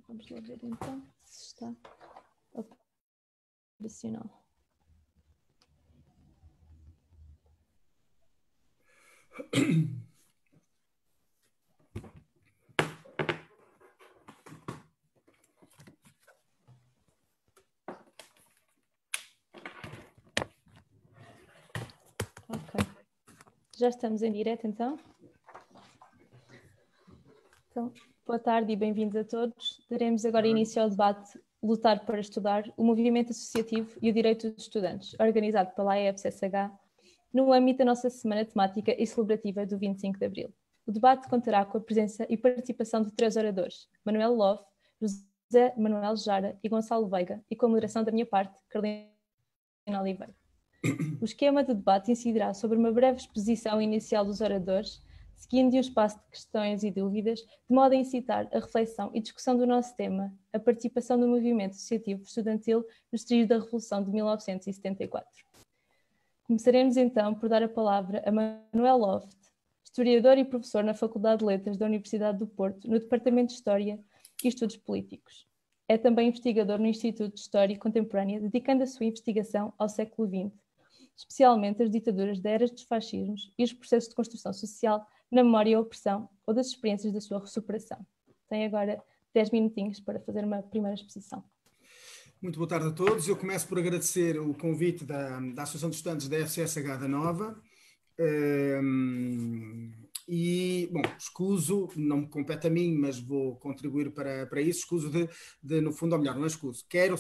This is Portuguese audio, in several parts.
Vamos lá ver então se está operacional. Ok. Já estamos em direto então? Então, boa tarde e bem-vindos a todos. Daremos agora início ao debate Lutar para Estudar, o Movimento Associativo e o Direito dos Estudantes, organizado pela AEPCSH, no âmbito da nossa Semana Temática e Celebrativa do 25 de Abril. O debate contará com a presença e participação de 3 oradores, Manuel Love, José Manuel Jara e Gonçalo Veiga, e com a moderação da minha parte, Carolina Oliveira. O esquema do debate incidirá sobre uma breve exposição inicial dos oradores, seguindo um espaço de questões e dúvidas, de modo a incitar a reflexão e discussão do nosso tema, a participação do movimento associativo estudantil nos trilhos da Revolução de 1974. Começaremos então por dar a palavra a Manuel Loft, historiador e professor na Faculdade de Letras da Universidade do Porto, no Departamento de História e Estudos Políticos. É também investigador no Instituto de História Contemporânea, dedicando a sua investigação ao século XX, especialmente as ditaduras da era dos fascismos e os processos de construção social na memória e opressão ou das experiências da sua superação. Tem agora 10 minutinhos para fazer uma primeira exposição. Muito boa tarde a todos. Eu começo por agradecer o convite da Associação de Estudantes da FCSH da Nova. Bom, escuso, não me compete a mim, mas vou contribuir para isso. Escuso no fundo, ou melhor, não é escuso. Quero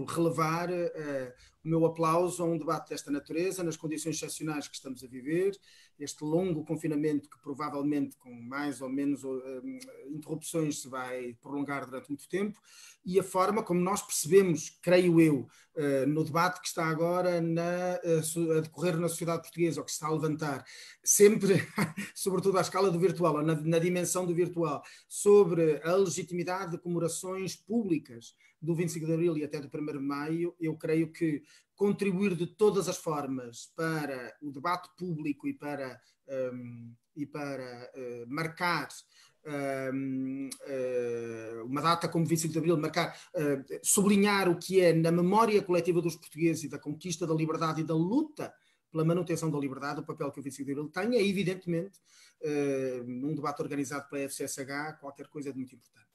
relevar o meu aplauso a um debate desta natureza, nas condições excepcionais que estamos a viver, este longo confinamento que provavelmente com mais ou menos interrupções se vai prolongar durante muito tempo, e a forma como nós percebemos, creio eu, no debate que está agora a decorrer na sociedade portuguesa, ou que se está a levantar, sempre, sobretudo à escala do virtual, ou na dimensão do virtual, sobre a legitimidade de comemorações públicas do 25 de Abril e até do 1º de Maio, eu creio que contribuir de todas as formas para o debate público e para marcar uma data como 25 de Abril, sublinhar o que é na memória coletiva dos portugueses e da conquista da liberdade e da luta pela manutenção da liberdade, o papel que o 25 de Abril tem, é evidentemente, num debate organizado pela FCSH, qualquer coisa de muito importante.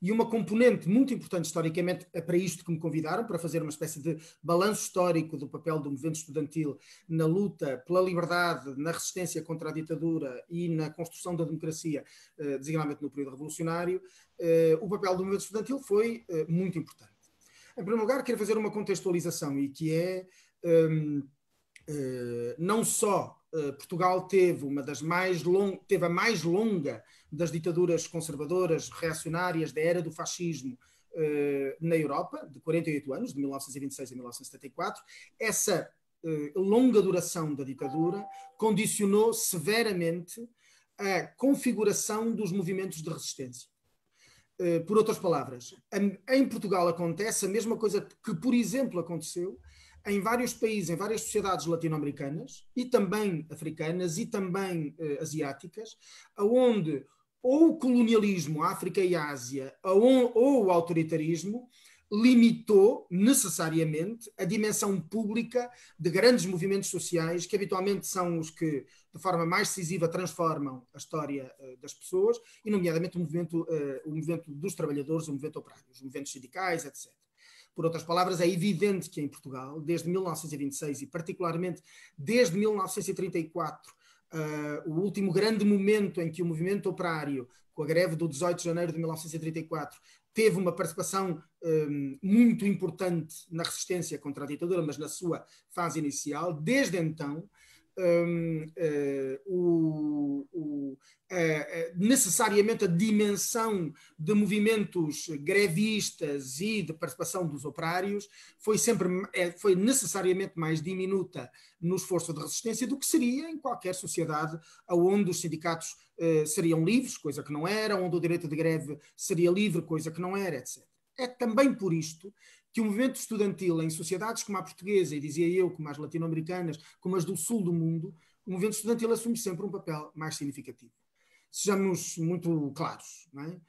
E uma componente muito importante historicamente, é para isto que me convidaram, para fazer uma espécie de balanço histórico do papel do movimento estudantil na luta pela liberdade, na resistência contra a ditadura e na construção da democracia, designadamente no período revolucionário, o papel do movimento estudantil foi muito importante. Em primeiro lugar, quero fazer uma contextualização, e que é não só Portugal teve a mais longa das ditaduras conservadoras, reacionárias da era do fascismo na Europa, de 48 anos, de 1926 a 1974. Essa longa duração da ditadura condicionou severamente a configuração dos movimentos de resistência. Por outras palavras, em Portugal acontece a mesma coisa que, por exemplo, aconteceu em vários países, em várias sociedades latino-americanas e também africanas e também asiáticas, onde ou o colonialismo, África e Ásia, ou o autoritarismo limitou necessariamente a dimensão pública de grandes movimentos sociais, que habitualmente são os que, de forma mais decisiva, transformam a história das pessoas, e nomeadamente o movimento dos trabalhadores, o movimento operário, os movimentos sindicais, etc. Por outras palavras, é evidente que em Portugal, desde 1926 e particularmente desde 1934, o último grande momento em que o movimento operário, com a greve do 18 de janeiro de 1934, teve uma participação muito importante na resistência contra a ditadura, mas na sua fase inicial. Desde então, necessariamente a dimensão de movimentos grevistas e de participação dos operários foi necessariamente mais diminuta no esforço de resistência do que seria em qualquer sociedade onde os sindicatos seriam livres, coisa que não era, onde o direito de greve seria livre, coisa que não era, etc. É também por isto que o movimento estudantil em sociedades como a portuguesa, e dizia eu, como as latino-americanas, como as do sul do mundo, o movimento estudantil assume sempre um papel mais significativo. Sejamos muito claros, não é?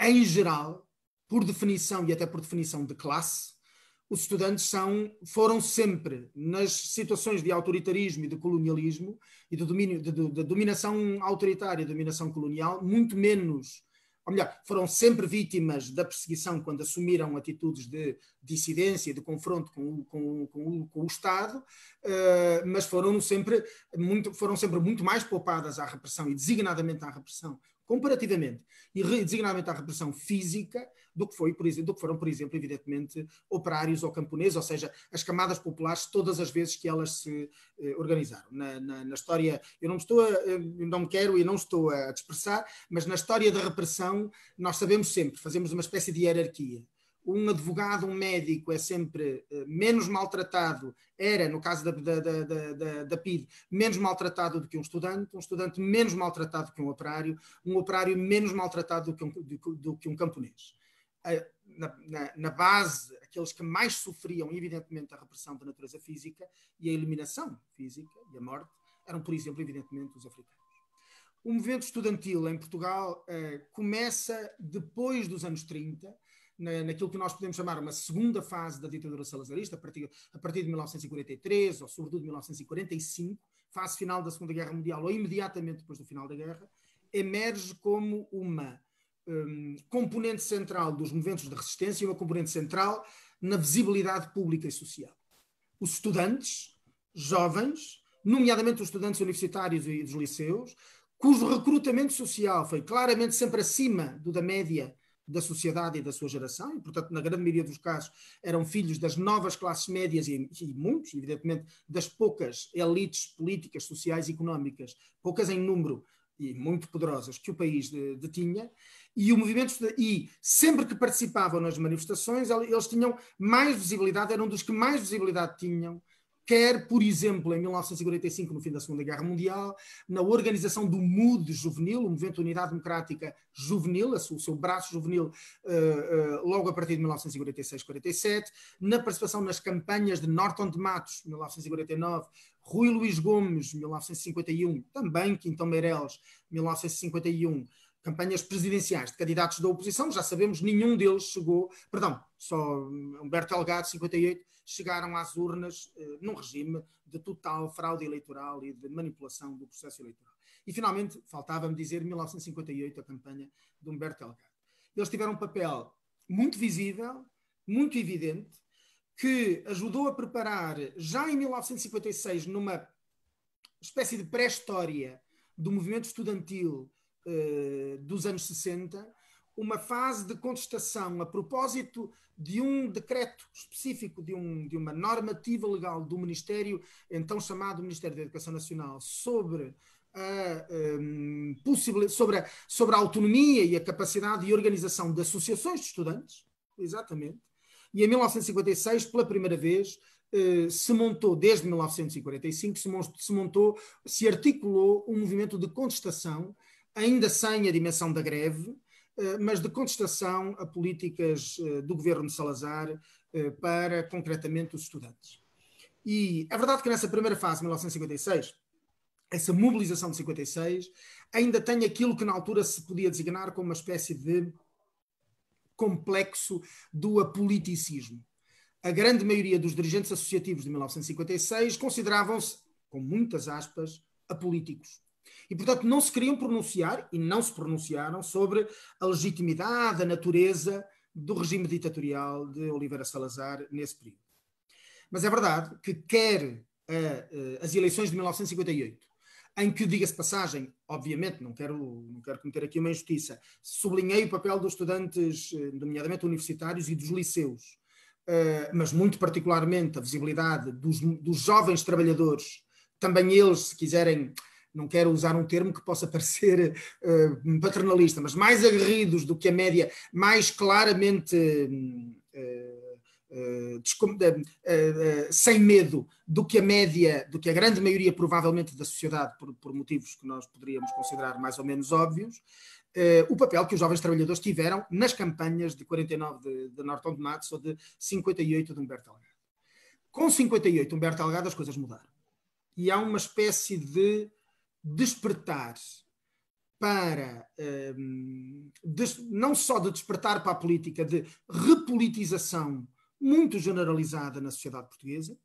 Em geral, por definição e até por definição de classe, os estudantes foram sempre, nas situações de autoritarismo e de colonialismo e de dominação autoritária e dominação colonial, muito menos, ou melhor, foram sempre vítimas da perseguição quando assumiram atitudes de dissidência e de confronto com o Estado, mas foram sempre muito mais poupadas à repressão e designadamente à repressão, comparativamente, e designadamente à repressão física, do que foram, por exemplo, evidentemente, operários ou camponeses, ou seja, as camadas populares, todas as vezes que elas se organizaram. Na história, eu não me quero e não estou a dispersar, mas na história da repressão, nós sabemos sempre, fazemos uma espécie de hierarquia. Um advogado, um médico é sempre menos maltratado, era, no caso da PIDE, menos maltratado do que um estudante menos maltratado que um operário menos maltratado do que um camponês. Na base, aqueles que mais sofriam, evidentemente, a repressão da natureza física e a eliminação física e a morte, eram, por exemplo, evidentemente, os africanos. O movimento estudantil em Portugal começa depois dos anos 30, naquilo que nós podemos chamar uma segunda fase da ditadura salazarista, a partir de 1943, ou sobretudo de 1945, fase final da Segunda Guerra Mundial, ou imediatamente depois do final da guerra, emerge como uma componente central dos movimentos de resistência e uma componente central na visibilidade pública e social. Os estudantes, jovens, nomeadamente os estudantes universitários e dos liceus, cujo recrutamento social foi claramente sempre acima do da média da sociedade e da sua geração, e, portanto, na grande maioria dos casos, eram filhos das novas classes médias e muitos, evidentemente, das poucas elites políticas, sociais e económicas, poucas em número e muito poderosas que o país detinha, e sempre que participavam nas manifestações, eles tinham mais visibilidade, eram dos que mais visibilidade tinham, quer, por exemplo, em 1945, no fim da Segunda Guerra Mundial, na organização do MUD juvenil, o Movimento de Unidade Democrática Juvenil, o seu braço juvenil, logo a partir de 1946-47, na participação nas campanhas de Norton de Matos, 1949, Rui Luís Gomes, 1951, também Quintão Meireles, 1951, campanhas presidenciais de candidatos da oposição, já sabemos, nenhum deles chegou, só Humberto Delgado, 58, chegaram às urnas num regime de total fraude eleitoral e de manipulação do processo eleitoral. E, finalmente, faltava-me dizer, 1958, a campanha de Humberto Delgado. Eles tiveram um papel muito visível, muito evidente, que ajudou a preparar, já em 1956, numa espécie de pré-história do movimento estudantil dos anos 60, uma fase de contestação a propósito de um decreto específico, de uma normativa legal do Ministério, então chamado Ministério da Educação Nacional, sobre a autonomia e a capacidade de organização de associações de estudantes, exatamente. E em 1956, pela primeira vez, se montou, desde 1945, se articulou um movimento de contestação, ainda sem a dimensão da greve, mas de contestação a políticas do governo de Salazar para, concretamente, os estudantes. E é verdade que nessa primeira fase, 1956, essa mobilização de 56, ainda tem aquilo que na altura se podia designar como uma espécie de complexo do apoliticismo. A grande maioria dos dirigentes associativos de 1956 consideravam-se, com muitas aspas, apolíticos. E, portanto, não se queriam pronunciar, e não se pronunciaram, sobre a legitimidade, a natureza do regime ditatorial de Oliveira Salazar nesse período. Mas é verdade que quer as eleições de 1958, em que, diga-se passagem, obviamente, não quero cometer aqui uma injustiça, sublinhei o papel dos estudantes, nomeadamente universitários, e dos liceus, mas muito particularmente a visibilidade dos jovens trabalhadores, também eles, se quiserem, não quero usar um termo que possa parecer paternalista, mas mais aguerridos do que a média, mais claramente sem medo do que a média, do que a grande maioria provavelmente da sociedade, por motivos que nós poderíamos considerar mais ou menos óbvios, o papel que os jovens trabalhadores tiveram nas campanhas de 49 de Norton de Matos ou de 58 de Humberto Delgado. Com 58 Humberto Delgado as coisas mudaram. E há uma espécie de despertar para não só de despertar para a política, de repolitização muito generalizada na sociedade portuguesa.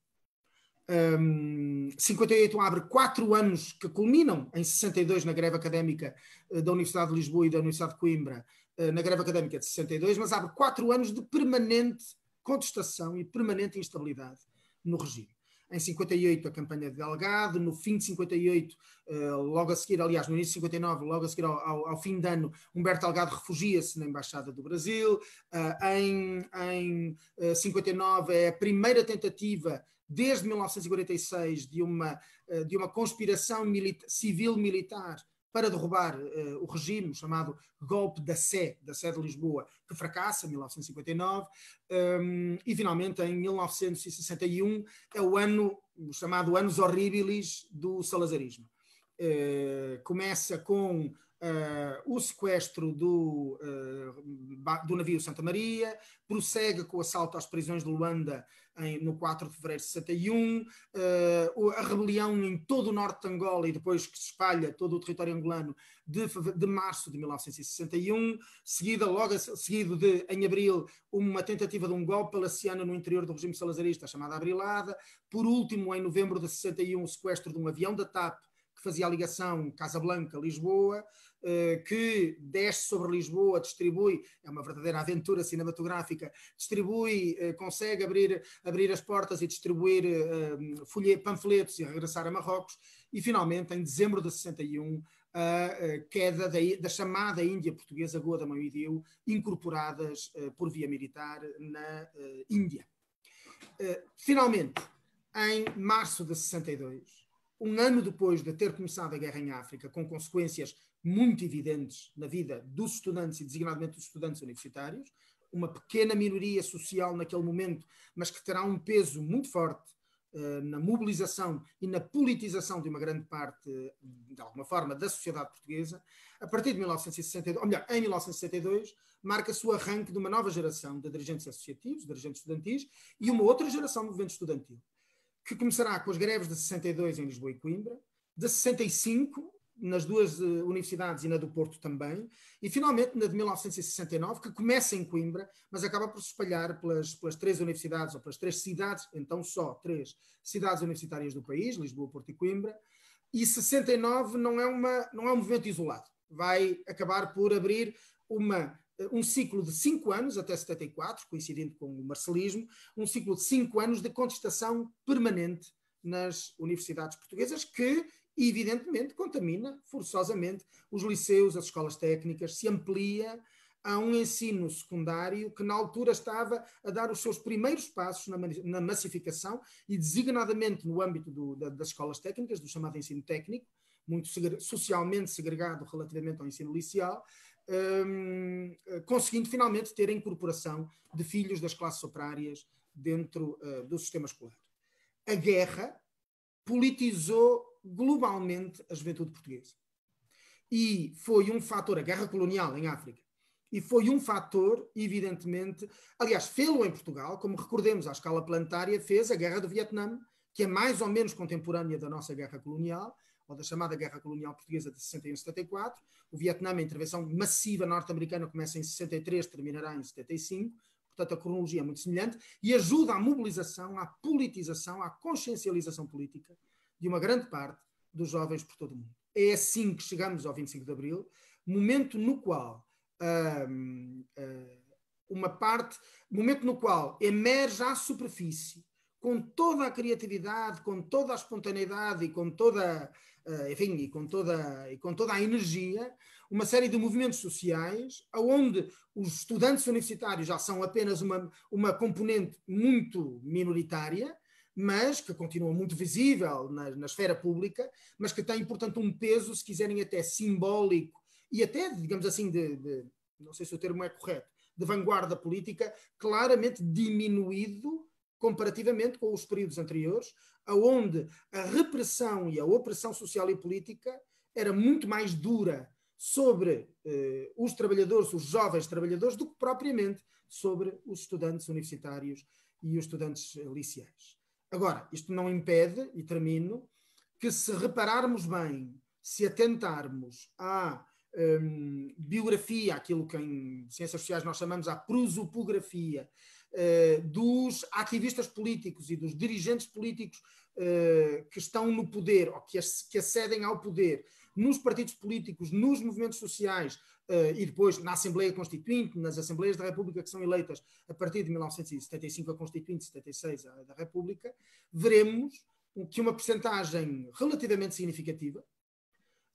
58 abre 4 anos que culminam em 62 na greve académica da Universidade de Lisboa e da Universidade de Coimbra, na greve académica de 62, mas abre 4 anos de permanente contestação e permanente instabilidade no regime. Em 58, a campanha de Delgado, no fim de 58, logo a seguir, aliás, no início de 59, logo a seguir ao fim de ano, Humberto Delgado refugia-se na Embaixada do Brasil. Em 59 é a primeira tentativa, desde 1946, de uma conspiração civil-militar para derrubar o regime, chamado golpe da Sé de Lisboa, que fracassa em 1959, e finalmente em 1961 é o chamado Annus Horribilis do salazarismo. Começa com o sequestro do navio Santa Maria, prossegue com o assalto às prisões de Luanda no 4 de fevereiro de 61, a rebelião em todo o norte de Angola e depois que se espalha todo o território angolano de março de 1961, seguido em abril uma tentativa de um golpe palaciano no interior do regime salazarista chamada Abrilada, por último em novembro de 61 o sequestro de um avião da TAP que fazia a ligação Casablanca-Lisboa, que desce sobre Lisboa, distribui, é uma verdadeira aventura cinematográfica, consegue abrir as portas e distribuir panfletos e regressar a Marrocos, e finalmente, em dezembro de 61, a queda da chamada Índia Portuguesa, Goa da Mão e Dio, incorporadas por via militar na Índia. Finalmente, em março de 62, um ano depois de ter começado a guerra em África, com consequências muito evidentes na vida dos estudantes e designadamente dos estudantes universitários, uma pequena minoria social naquele momento, mas que terá um peso muito forte na mobilização e na politização de uma grande parte, de alguma forma, da sociedade portuguesa. A partir de 1962, ou melhor, em 1962, marca-se o arranque de uma nova geração de dirigentes associativos, dirigentes estudantis, e uma outra geração de movimento estudantil, que começará com as greves de 62 em Lisboa e Coimbra, de 65 nas duas universidades e na do Porto também, e finalmente na de 1969, que começa em Coimbra, mas acaba por se espalhar pelas 3 universidades, ou pelas 3 cidades, então só 3 cidades universitárias do país, Lisboa, Porto e Coimbra, e 69 não é um movimento isolado, vai acabar por abrir um ciclo de 5 anos, até 74, coincidindo com o marcelismo, um ciclo de 5 anos de contestação permanente nas universidades portuguesas, que evidentemente contamina forçosamente os liceus, as escolas técnicas, se amplia a um ensino secundário que na altura estava a dar os seus primeiros passos na massificação e designadamente no âmbito das escolas técnicas, do chamado ensino técnico, muito socialmente segregado relativamente ao ensino liceal, conseguindo finalmente ter a incorporação de filhos das classes operárias dentro do sistema escolar. A guerra politizou globalmente a juventude portuguesa. E foi um fator, a guerra colonial em África, e foi um fator, evidentemente, aliás, fê-lo em Portugal, como recordemos, à escala planetária, fez a Guerra do Vietnã, que é mais ou menos contemporânea da nossa guerra colonial, ou da chamada Guerra Colonial Portuguesa de 61 e 74. O Vietnã, a intervenção massiva norte-americana, começa em 63, terminará em 75, portanto a cronologia é muito semelhante, e ajuda à mobilização, à politização, à consciencialização política de uma grande parte dos jovens por todo o mundo. É assim que chegamos ao 25 de Abril, momento no qual momento no qual emerge à superfície, com toda a criatividade, com toda a espontaneidade e com toda a energia, uma série de movimentos sociais, onde os estudantes universitários já são apenas uma componente muito minoritária, mas que continua muito visível na esfera pública, mas que tem, portanto, um peso, se quiserem, até simbólico e até, digamos assim, não sei se o termo é correto, de vanguarda política, claramente diminuído comparativamente com os períodos anteriores, onde a repressão e a opressão social e política era muito mais dura sobre os trabalhadores, os jovens trabalhadores, do que propriamente sobre os estudantes universitários e os estudantes liceais. Agora, isto não impede, e termino, que se repararmos bem, se atentarmos à biografia, aquilo que em ciências sociais nós chamamos a prosopografia, dos ativistas políticos e dos dirigentes políticos que estão no poder, ou que acedem ao poder, nos partidos políticos, nos movimentos sociais, e depois na Assembleia Constituinte, nas Assembleias da República que são eleitas a partir de 1975 a Constituinte, 76 da República, veremos que uma percentagem relativamente significativa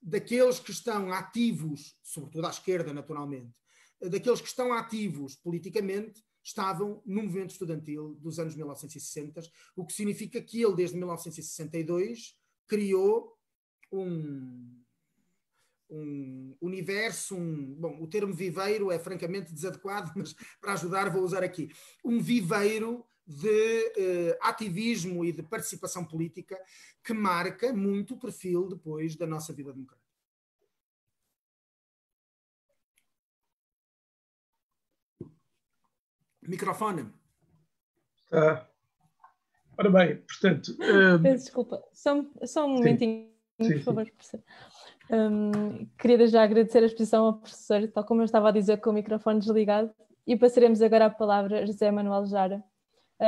daqueles que estão ativos, sobretudo à esquerda naturalmente, daqueles que estão ativos politicamente, estavam no movimento estudantil dos anos 1960, o que significa que ele, desde 1962, criou um universo, bom, o termo viveiro é francamente desadequado, mas para ajudar vou usar aqui, um viveiro de ativismo e de participação política que marca muito o perfil depois da nossa vida democrática. Microfone. Ora bem, portanto... Peço desculpa, só um momentinho, por favor, professor. Queria já agradecer a exposição ao professor, tal como eu estava a dizer, com o microfone desligado, e passaremos agora a palavra a José Manuel Jara,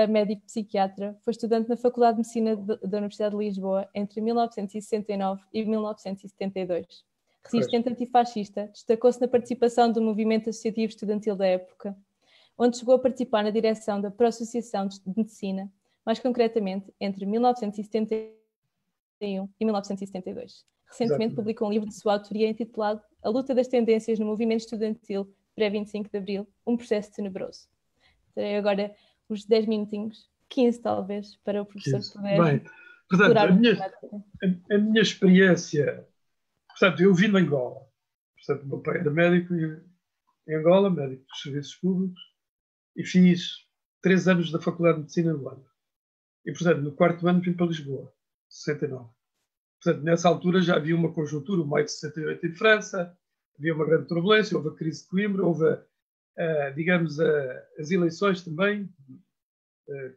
médico psiquiatra. Foi estudante na Faculdade de Medicina da Universidade de Lisboa entre 1969 e 1972. Resistente antifascista, destacou-se na participação do movimento associativo estudantil da época, onde chegou a participar na direção da Pró-Associação de Medicina, mais concretamente entre 1971 e 1972. Recentemente publicou um livro de sua autoria intitulado A Luta das Tendências no Movimento Estudantil pré-25 de Abril, um processo tenebroso. Terei agora os 10 minutinhos, 15 talvez, para o professor poder... Bem, portanto, a minha experiência... Portanto, eu vim de Angola. Portanto, o meu pai era médico em Angola, médico dos serviços públicos, e fiz 3 anos da Faculdade de Medicina em Luanda. E, portanto, no 4º ano vim para Lisboa, 69. Portanto, nessa altura já havia uma conjuntura, o maio de 68 em França, havia uma grande turbulência, houve a crise de Coimbra, houve, digamos, as eleições também,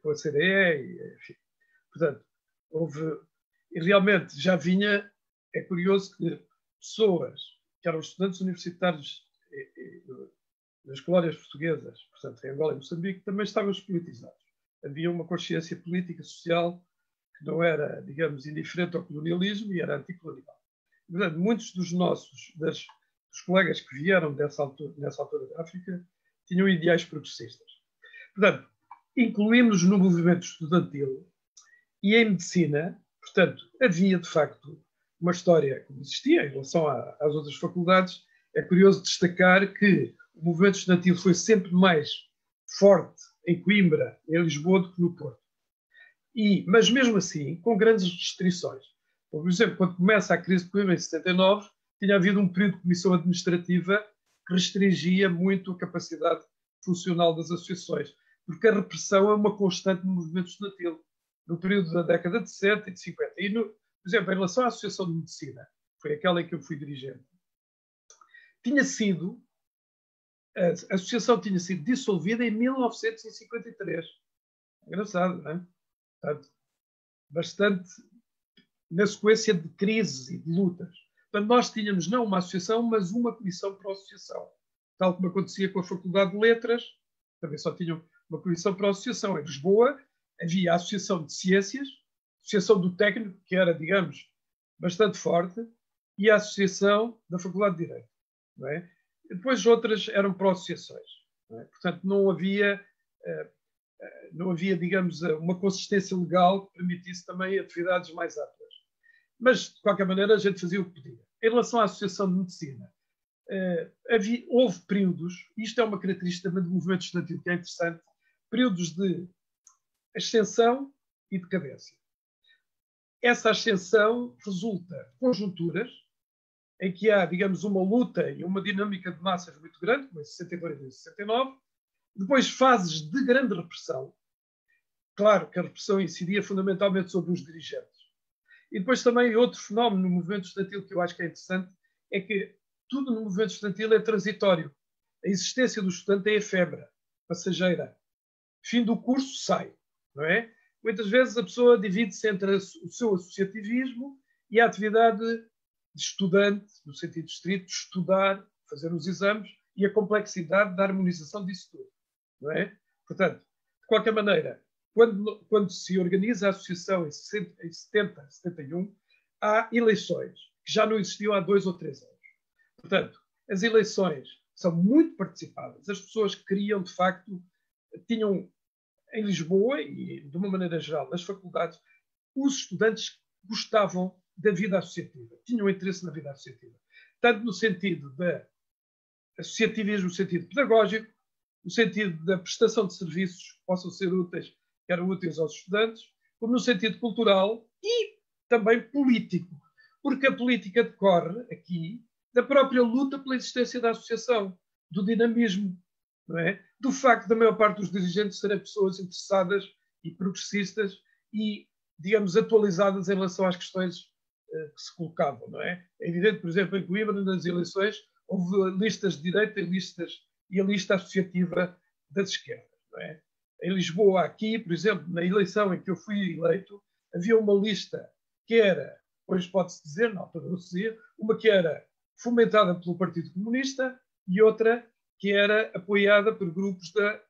com a CDE, enfim. Portanto, e realmente já vinha, é curioso que pessoas que eram estudantes universitários nas colónias portuguesas, portanto, em Angola e Moçambique, também estavam despolitizados. Havia uma consciência política, social, que não era, digamos, indiferente ao colonialismo e era anticolonial. Portanto, muitos dos dos colegas que vieram nessa altura da África tinham ideais progressistas. Portanto, incluímos no movimento estudantil e em medicina, portanto, havia de facto uma história que existia em relação às outras faculdades. É curioso destacar que o movimento estudantil foi sempre mais forte em Coimbra, em Lisboa, do que no Porto. Mas mesmo assim, com grandes restrições. Por exemplo, quando começa a crise de Coimbra em 79, tinha havido um período de comissão administrativa que restringia muito a capacidade funcional das associações, porque a repressão é uma constante no movimento estudantil, no período da década de 60 e de 50. E, por exemplo, em relação à Associação de Medicina, foi aquela em que eu fui dirigente, a associação tinha sido dissolvida em 1953. Engraçado, não é? Portanto, bastante na sequência de crises e de lutas. Portanto, nós tínhamos não uma associação, mas uma comissão para a associação. Tal como acontecia com a Faculdade de Letras, também só tinham uma comissão para a associação. Em Lisboa havia a Associação de Ciências, a Associação do Técnico, que era, digamos, bastante forte, e a Associação da Faculdade de Direito. Não é? E depois outras eram pró-associações. Não é? Portanto, não havia, digamos, uma consistência legal que permitisse também atividades mais amplas. Mas, de qualquer maneira, a gente fazia o que podia. Em relação à Associação de Medicina, houve períodos, isto é uma característica também do movimento estudantil que é interessante, períodos de ascensão e decadência. Essa ascensão resulta de conjunturas em que há, digamos, uma luta e uma dinâmica de massas muito grande, como em 62 e 69, depois fases de grande repressão. Claro que a repressão incidia fundamentalmente sobre os dirigentes. E depois também outro fenómeno no movimento estudantil que eu acho que é interessante é que tudo no movimento estudantil é transitório. A existência do estudante é efêmera, passageira. Fim do curso, sai, não é? Muitas vezes a pessoa divide-se entre o seu associativismo e a atividade de estudante, no sentido estrito, de estudar, fazer os exames e a complexidade da harmonização disso tudo. Não é? Portanto, de qualquer maneira, quando se organiza a associação em 70, 71, há eleições que já não existiam há 2 ou 3 anos. Portanto, as eleições são muito participadas. As pessoas queriam, de facto, tinham em Lisboa e, de uma maneira geral, nas faculdades, os estudantes gostavam da vida associativa, tinham interesse na vida associativa. Tanto no sentido da associativismo, no sentido pedagógico, no sentido da prestação de serviços que possam ser úteis, que eram úteis aos estudantes, como no sentido cultural e também político. Porque a política decorre aqui da própria luta pela existência da associação, do dinamismo, não é? Do facto da maior parte dos dirigentes serem pessoas interessadas e progressistas e, digamos, atualizadas em relação às questões que se colocavam, não é? É evidente, por exemplo, em Coimbra, nas eleições, houve listas de direita e a lista associativa das esquerdas, não é? Em Lisboa, aqui, por exemplo, na eleição em que eu fui eleito, havia uma lista que era, hoje pode-se dizer, na altura não se dizia, uma que era fomentada pelo Partido Comunista e outra que era apoiada por grupos da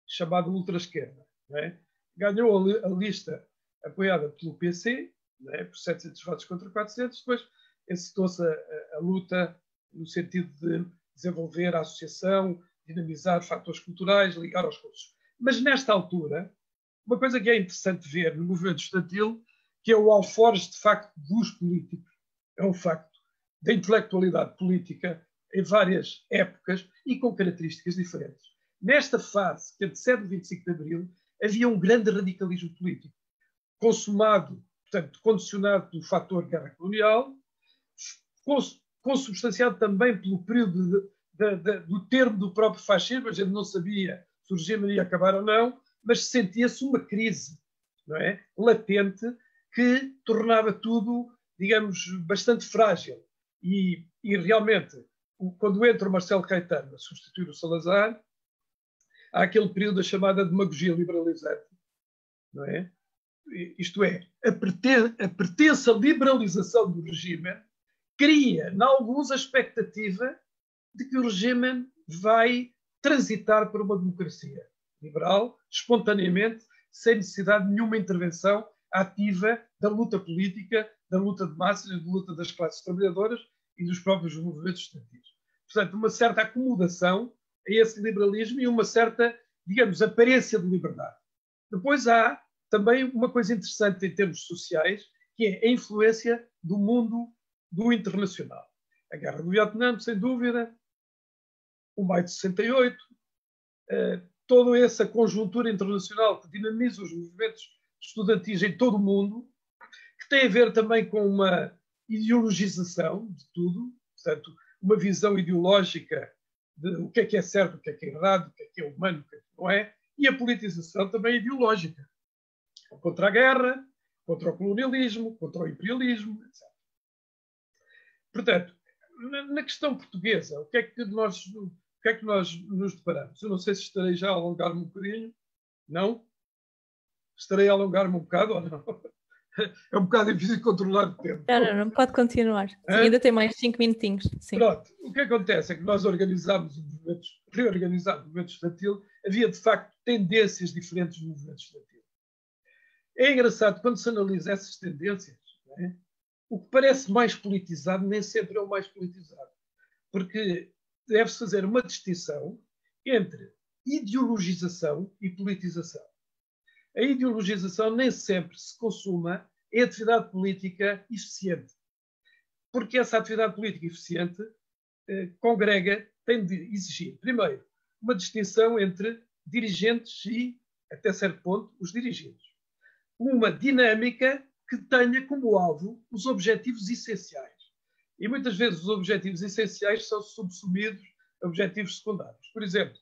chamada ultra-esquerda. É? Ganhou a lista apoiada pelo PC, é? Por 700 votos contra 400, depois encetou-se a luta no sentido de desenvolver a associação, dinamizar fatores culturais, ligar aos cursos. Mas nesta altura, uma coisa que é interessante ver no movimento estudantil, que é o alforje, de facto, dos políticos, é um facto da intelectualidade política em várias épocas e com características diferentes. Nesta fase, que antecede o 25 de Abril, havia um grande radicalismo político, consumado, portanto, condicionado pelo fator guerra colonial, consubstanciado também pelo período do termo do próprio fascismo. A gente não sabia se o regime ia acabar ou não, mas sentia-se uma crise, não é? Latente, que tornava tudo, digamos, bastante frágil. E realmente, quando entra o Marcelo Caetano a substituir o Salazar, há aquele período da chamada demagogia liberalizante, não é? Isto é, a pretensa liberalização do regime cria, em alguns, a expectativa de que o regime vai transitar para uma democracia liberal, espontaneamente, sem necessidade de nenhuma intervenção ativa da luta política, da luta de massas, da luta das classes trabalhadoras e dos próprios movimentos estudantis. Portanto, uma certa acomodação a esse liberalismo e uma certa, digamos, aparência de liberdade. Depois há também uma coisa interessante em termos sociais, que é a influência do mundo do internacional. A Guerra do Vietnã, sem dúvida, o Maio de 68, toda essa conjuntura internacional que dinamiza os movimentos estudantis em todo o mundo, que tem a ver também com uma ideologização de tudo, portanto, uma visão ideológica de o que é certo, o que é errado, o que é humano, o que não é, e a politização também ideológica, contra a guerra, contra o colonialismo, contra o imperialismo, etc. Portanto, na questão portuguesa, o que é que nós nos deparamos? Eu não sei se estarei já a alongar-me um bocadinho. Não? Estarei a alongar-me um bocado ou não? É um bocado difícil controlar o tempo. Não, pode continuar. Sim, ainda tem mais 5 minutinhos. Sim. Pronto. O que acontece é que nós reorganizámos o movimento estudantil. Havia, de facto, tendências diferentes no movimento estudantil. É engraçado, quando se analisa essas tendências, não é? O que parece mais politizado nem sempre é o mais politizado. Porque deve-se fazer uma distinção entre ideologização e politização. A ideologização nem sempre se consuma em atividade política eficiente. Porque essa atividade política eficiente tem de exigir, primeiro, uma distinção entre dirigentes e, até certo ponto, os dirigidos. Uma dinâmica que tenha como alvo os objetivos essenciais. E muitas vezes os objetivos essenciais são subsumidos a objetivos secundários. Por exemplo,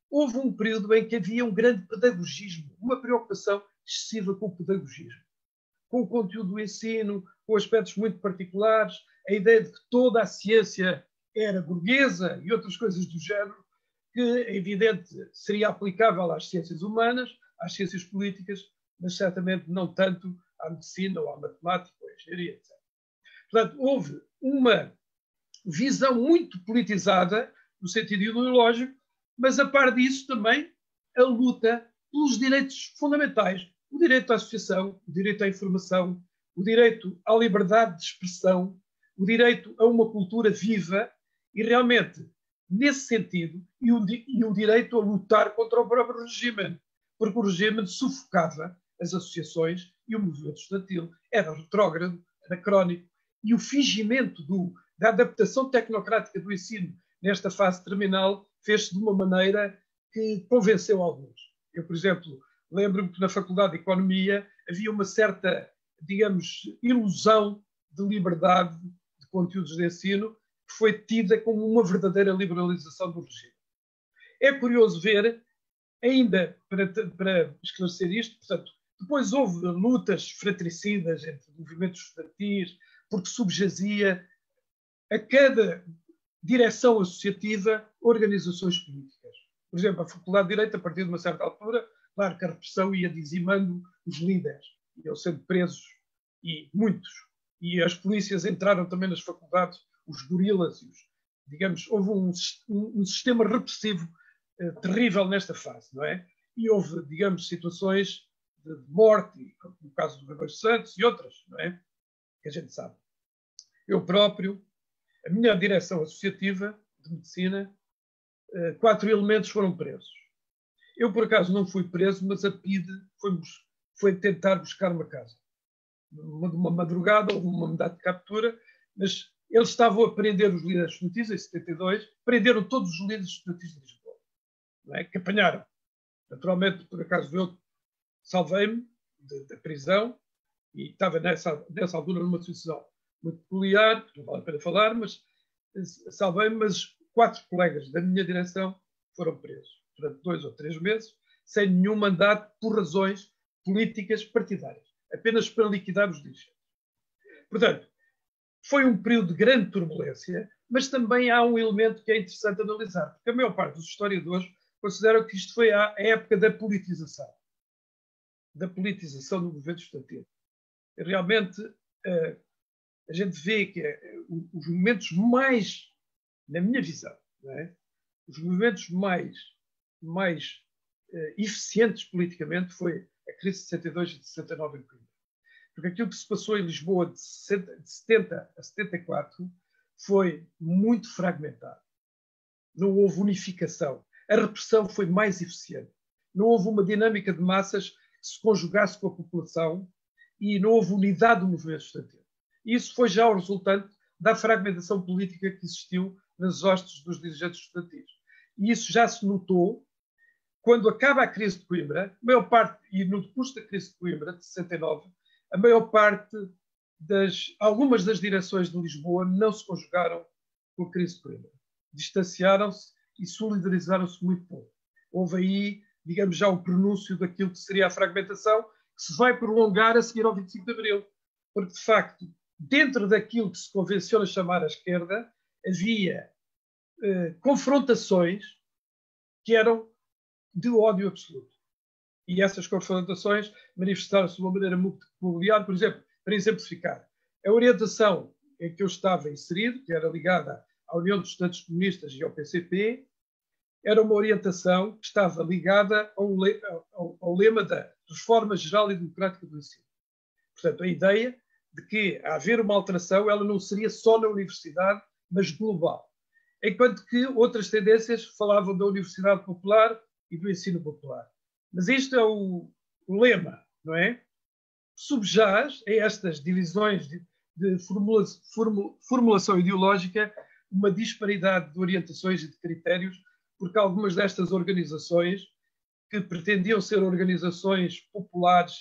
houve um período em que havia um grande pedagogismo, uma preocupação excessiva com o pedagogismo, com o conteúdo do ensino, com aspectos muito particulares, a ideia de que toda a ciência era burguesa e outras coisas do género, que é evidente seria aplicável às ciências humanas, às ciências políticas, mas certamente não tanto à medicina ou à matemática ou à engenharia, etc. Portanto, houve uma visão muito politizada, no sentido ideológico, mas, a par disso, também a luta pelos direitos fundamentais. O direito à associação, o direito à informação, o direito à liberdade de expressão, o direito a uma cultura viva e, realmente, nesse sentido, e o direito a lutar contra o próprio regime, porque o regime sufocava as associações e o movimento estudantil. Era retrógrado, anacrónico, e o fingimento da adaptação tecnocrática do ensino nesta fase terminal fez-se de uma maneira que convenceu alguns. Eu, por exemplo, lembro-me que na Faculdade de Economia havia uma certa, digamos, ilusão de liberdade de conteúdos de ensino que foi tida como uma verdadeira liberalização do regime. É curioso ver, ainda para esclarecer isto, portanto, depois houve lutas fratricidas entre movimentos estudantis, porque subjazia a cada direção associativa organizações políticas. Por exemplo, a Faculdade de Direito, a partir de uma certa altura, claro que a repressão ia dizimando os líderes, iam sendo presos, e muitos. E as polícias entraram também nas faculdades, os gorilas, digamos, houve um sistema repressivo terrível nesta fase, não é? E houve, digamos, situações de morte, como no caso do Ribeiro Santos e outras, não é? Que a gente sabe. Eu próprio, a minha direção associativa de medicina, 4 elementos foram presos. Eu, por acaso, não fui preso, mas a PIDE foi tentar buscar uma casa. Uma madrugada, houve uma mandado de captura, mas eles estavam a prender os líderes estudantis, em 72, prenderam todos os líderes estudantis de Lisboa, não é? Que apanharam. Naturalmente, por acaso, eu salvei-me da prisão e estava nessa altura numa situação muito peculiar, não vale a pena falar, mas salvei-me, mas 4 colegas da minha direção foram presos durante 2 ou 3 meses, sem nenhum mandato por razões políticas partidárias, apenas para liquidar os dirigentes. Portanto, foi um período de grande turbulência, mas também há um elemento que é interessante analisar, porque a maior parte dos historiadores consideram que isto foi a época da politização do movimento estudantil. Realmente, a gente vê que os movimentos mais, na minha visão, não é? Os movimentos mais eficientes politicamente foi a crise de 62 e de 69 em Coimbra. Porque aquilo que se passou em Lisboa de 70 a 74 foi muito fragmentado. Não houve unificação. A repressão foi mais eficiente. Não houve uma dinâmica de massas que se conjugasse com a população e não houve unidade do movimento estudantil. Isso foi já o resultante da fragmentação política que existiu nas hostes dos dirigentes estudantis. E isso já se notou quando acaba a crise de Coimbra, a maior parte, e no decurso da crise de Coimbra, de 69, a maior parte algumas das direções de Lisboa não se conjugaram com a crise de Coimbra. Distanciaram-se e solidarizaram-se muito pouco. Houve aí, digamos, já o pronúncio daquilo que seria a fragmentação, que se vai prolongar a seguir ao 25 de Abril. Porque, de facto, dentro daquilo que se convenciona chamar a esquerda, havia confrontações que eram de ódio absoluto. E essas confrontações manifestaram-se de uma maneira muito peculiar. Por exemplo, para exemplificar, a orientação em que eu estava inserido, que era ligada à União dos Estudantes Comunistas e ao PCP, era uma orientação que estava ligada ao lema da Reforma Geral e Democrática do Ensino. Portanto, a ideia de que, a haver uma alteração, ela não seria só na universidade, mas global. Enquanto que outras tendências falavam da Universidade Popular e do ensino popular. Mas isto é o lema, não é? Subjaz a estas divisões de formulação ideológica uma disparidade de orientações e de critérios, porque algumas destas organizações, que pretendiam ser organizações populares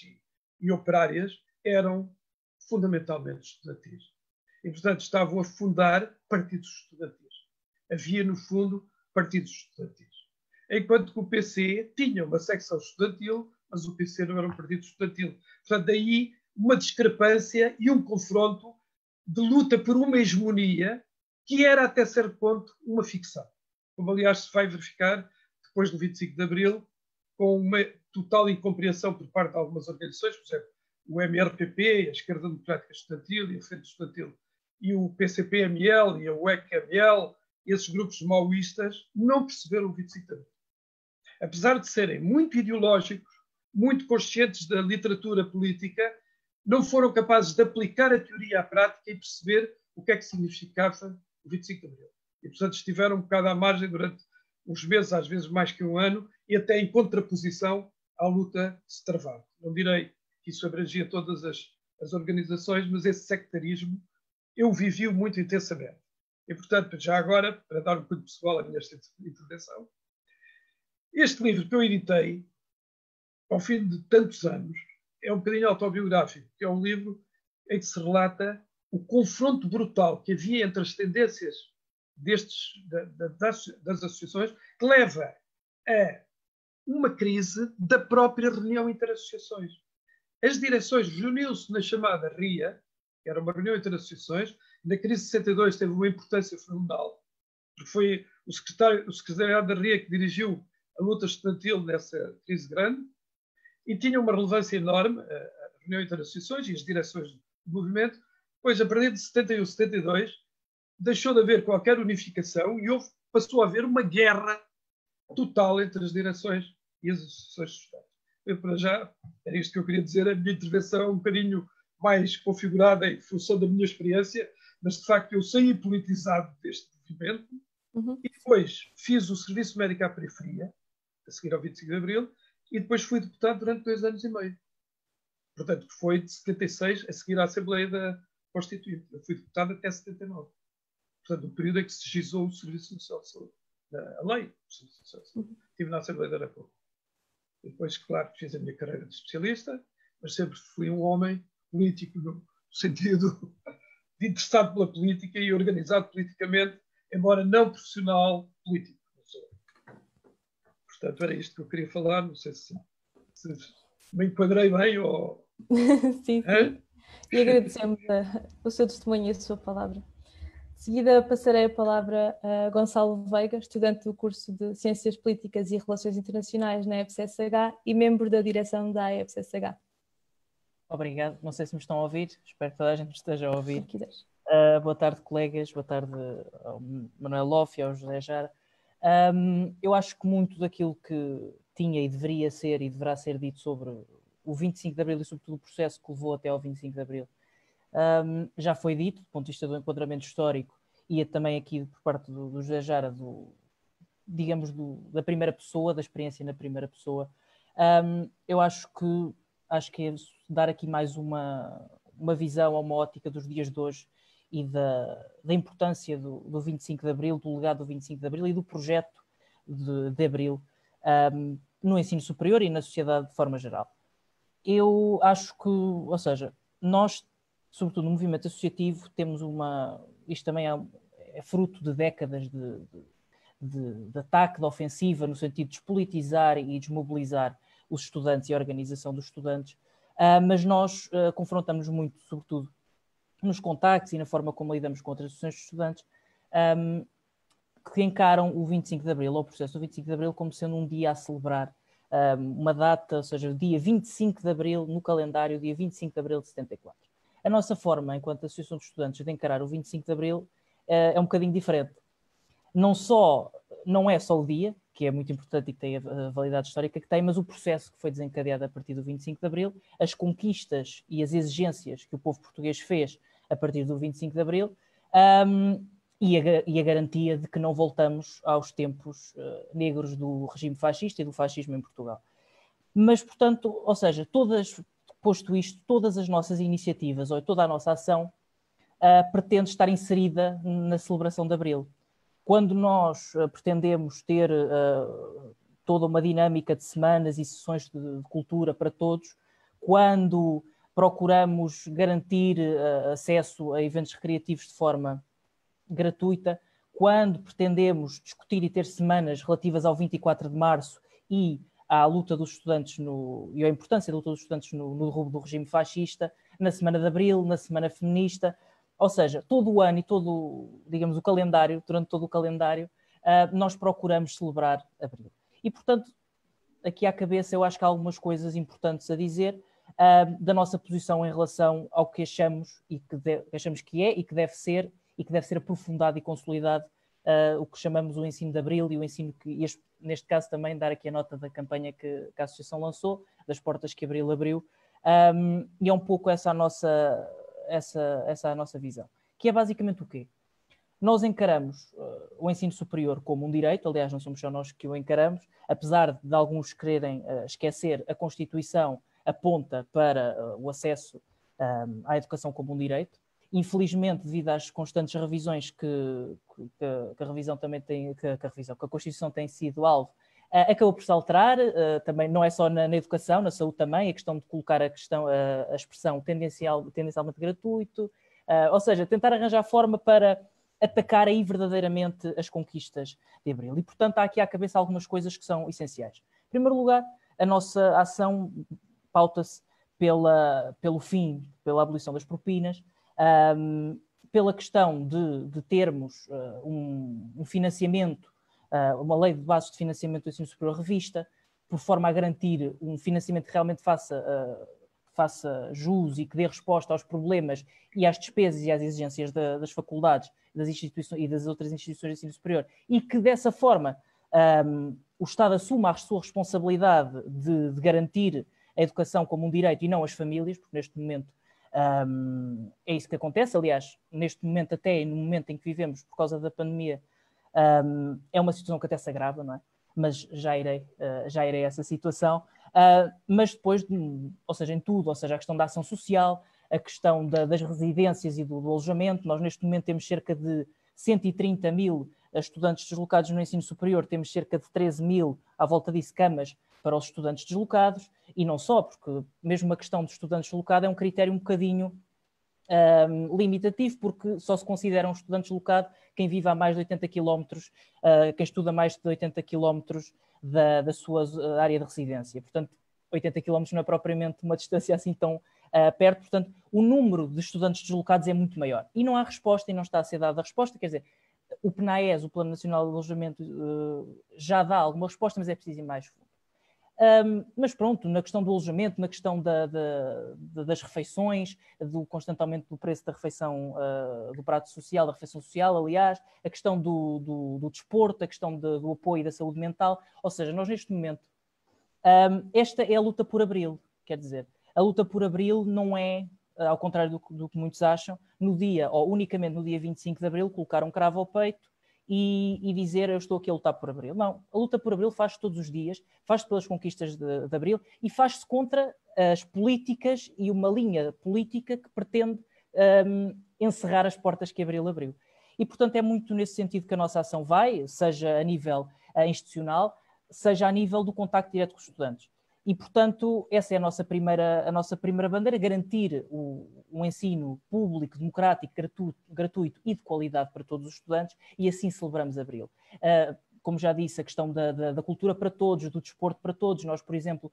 e operárias, eram fundamentalmente estudantis. E, portanto, estavam a fundar partidos estudantis. Havia, no fundo, partidos estudantis. Enquanto que o PC tinha uma secção estudantil, mas o PC não era um partido estudantil. Portanto, daí uma discrepância e um confronto de luta por uma hegemonia que era, até certo ponto, uma ficção. Como, aliás, se vai verificar depois do 25 de Abril, com uma total incompreensão por parte de algumas organizações, por exemplo, o MRPP, a Esquerda Democrática Estudantil e a Frente Estudantil e o PCP-ML e a UEC-ML, esses grupos maoístas, não perceberam o 25 de Abril. Apesar de serem muito ideológicos, muito conscientes da literatura política, não foram capazes de aplicar a teoria à prática e perceber o que é que significava o 25 de Abril. E, portanto, estiveram um bocado à margem durante uns meses, às vezes mais que um ano, e até em contraposição à luta que se travava. Não direi que isso abrangia todas as organizações, mas esse sectarismo eu vivi-o muito intensamente. E, portanto, já agora, para dar um pouco pessoal à minha intervenção, este livro que eu editei, ao fim de tantos anos, é um bocadinho autobiográfico, que é um livro em que se relata o confronto brutal que havia entre as tendências das associações, que leva a uma crise da própria reunião interassociações. As direções reuniam-se na chamada RIA, que era uma reunião interassociações. Na crise de 62 teve uma importância fenomenal, porque foi o secretariado da RIA que dirigiu a luta estudantil nessa crise grande, e tinha uma relevância enorme a reunião interassociações e as direções do movimento. Pois, a partir de 71, 72, deixou de haver qualquer unificação e passou a haver uma guerra total entre as direções e as associações de estudantes. Eu, para já, era isto que eu queria dizer. A minha intervenção é um bocadinho mais configurada em função da minha experiência, mas, de facto, eu saí politizado deste movimento. E depois fiz o Serviço Médico à Periferia, a seguir ao 25 de Abril, e depois fui deputado durante 2 anos e meio. Portanto, foi de 76 a seguir à Assembleia da Constituinte. Eu fui deputado até 79. Portanto, o período em que se legislou o Serviço Social de Saúde, a lei do Serviço Social de Saúde. Estive na Assembleia da República. E depois, claro, fiz a minha carreira de especialista, mas sempre fui um homem político, no sentido de interessado pela política e organizado politicamente, embora não profissional político. Portanto, era isto que eu queria falar. Não sei se me enquadrei bem ou... Sim, sim. E agradecemos o seu testemunho e a sua palavra. De seguida, passarei a palavra a Gonçalo Veiga, estudante do curso de Ciências Políticas e Relações Internacionais na EPSSH e membro da direção da EPSSH. Obrigado. Não sei se me estão a ouvir. Espero que toda a gente esteja a ouvir. Se quiseres. Boa tarde, colegas. Boa tarde ao Manuel Loff e ao José Jara. Eu acho que muito daquilo que tinha e deveria ser e deverá ser dito sobre o 25 de Abril e sobretudo o processo que levou até ao 25 de Abril já foi dito, do ponto de vista do enquadramento histórico e também aqui por parte do José Jara, digamos, da primeira pessoa, da experiência na primeira pessoa. Eu acho que é dar aqui mais uma visão, uma ótica dos dias de hoje e da importância do 25 de Abril, do legado do 25 de Abril e do projeto de Abril no ensino superior e na sociedade de forma geral. Eu acho que, ou seja, nós, sobretudo no movimento associativo, temos isto também é fruto de décadas de ataque, de ofensiva, no sentido de despolitizar e desmobilizar os estudantes e a organização dos estudantes, mas nós confrontamos muito, sobretudo, nos contactos e na forma como lidamos com outras associações de estudantes, que encaram o 25 de Abril, ou o processo do 25 de Abril, como sendo um dia a celebrar, uma data, ou seja, o dia 25 de Abril, no calendário, dia 25 de Abril de 74. A nossa forma, enquanto Associação de Estudantes, de encarar o 25 de Abril é um bocadinho diferente. Não é só o dia, que é muito importante e que tem a validade histórica que tem, mas o processo que foi desencadeado a partir do 25 de Abril, as conquistas e as exigências que o povo português fez a partir do 25 de Abril, e a garantia de que não voltamos aos tempos negros do regime fascista e do fascismo em Portugal. Mas, portanto, ou seja, posto isto, todas as nossas iniciativas ou toda a nossa ação pretende estar inserida na celebração de Abril. Quando nós pretendemos ter toda uma dinâmica de semanas e sessões de cultura para todos, quando procuramos garantir acesso a eventos recreativos de forma gratuita, quando pretendemos discutir e ter semanas relativas ao 24 de março e à luta dos estudantes e à importância da luta dos estudantes no derrubo do regime fascista, na Semana de Abril, na Semana Feminista, ou seja, todo o ano e digamos, o calendário, durante todo o calendário, nós procuramos celebrar Abril. E, portanto, aqui à cabeça eu acho que há algumas coisas importantes a dizer. da nossa posição em relação ao que achamos achamos que é e que deve ser aprofundado e consolidado, o que chamamos o ensino de Abril e o ensino que, neste caso também dar aqui a nota da campanha que a Associação lançou, das portas que Abril abriu, e é um pouco essa a nossa visão, que é basicamente o quê? Nós encaramos o ensino superior como um direito, aliás, não somos só nós que o encaramos, apesar de alguns quererem esquecer, a Constituição aponta para o acesso à educação como um direito. Infelizmente, devido às constantes revisões que a revisão também tem, que a Constituição tem sido alvo, acabou por se alterar, também não é só na educação, na saúde também, a questão de colocar a expressão tendencialmente gratuito, ou seja, tentar arranjar forma para atacar aí verdadeiramente as conquistas de Abril. E, portanto, há aqui à cabeça algumas coisas que são essenciais. Em primeiro lugar, a nossa ação pauta-se pelo fim, pela abolição das propinas, pela questão de termos um financiamento, uma lei de bases de financiamento do ensino superior revista, por forma a garantir um financiamento que realmente faça jus e que dê resposta aos problemas e às despesas e às exigências das faculdades, das instituições e das outras instituições de ensino superior, e que dessa forma o Estado assuma a sua responsabilidade de garantir a educação como um direito e não as famílias, porque neste momento é isso que acontece. Aliás, neste momento, até no momento em que vivemos por causa da pandemia, é uma situação que até se agrava, não é? Mas já irei a essa situação. Mas depois, ou seja, em tudo, ou seja, a questão da ação social, a questão das residências e do alojamento. Nós neste momento temos cerca de 130 mil estudantes deslocados no ensino superior, temos cerca de 13 mil, à volta disso, camas para os estudantes deslocados, e não só, porque mesmo a questão do estudante deslocado é um critério um bocadinho limitativo, porque só se considera um estudante deslocado quem vive a mais de 80 km, quem estuda mais de 80 km da sua área de residência. Portanto, 80 km não é propriamente uma distância assim tão perto, portanto, o número de estudantes deslocados é muito maior. E não há resposta, e não está a ser dada a resposta, quer dizer, o PNAES, o Plano Nacional de Alojamento, já dá alguma resposta, mas é preciso ir mais fundo. Mas pronto, na questão do alojamento, na questão das refeições, do constante aumento do preço da refeição, do prato social, da refeição social, aliás, a questão do desporto, a questão do apoio da saúde mental, ou seja, nós neste momento, esta é a luta por Abril, quer dizer, a luta por Abril não é, ao contrário do que muitos acham, unicamente no dia 25 de Abril, colocar um cravo ao peito e dizer eu estou aqui a lutar por Abril. Não, a luta por Abril faz-se todos os dias, faz-se pelas conquistas de Abril e faz-se contra as políticas e uma linha política que pretende encerrar as portas que Abril abriu. E, portanto, é muito nesse sentido que a nossa ação vai, seja a nível institucional, seja a nível do contacto direto com os estudantes. E, portanto, essa é a nossa primeira bandeira, garantir um ensino público, democrático, gratuito e de qualidade para todos os estudantes, e assim celebramos Abril. Como já disse, a questão da cultura para todos, do desporto para todos. Nós, por exemplo,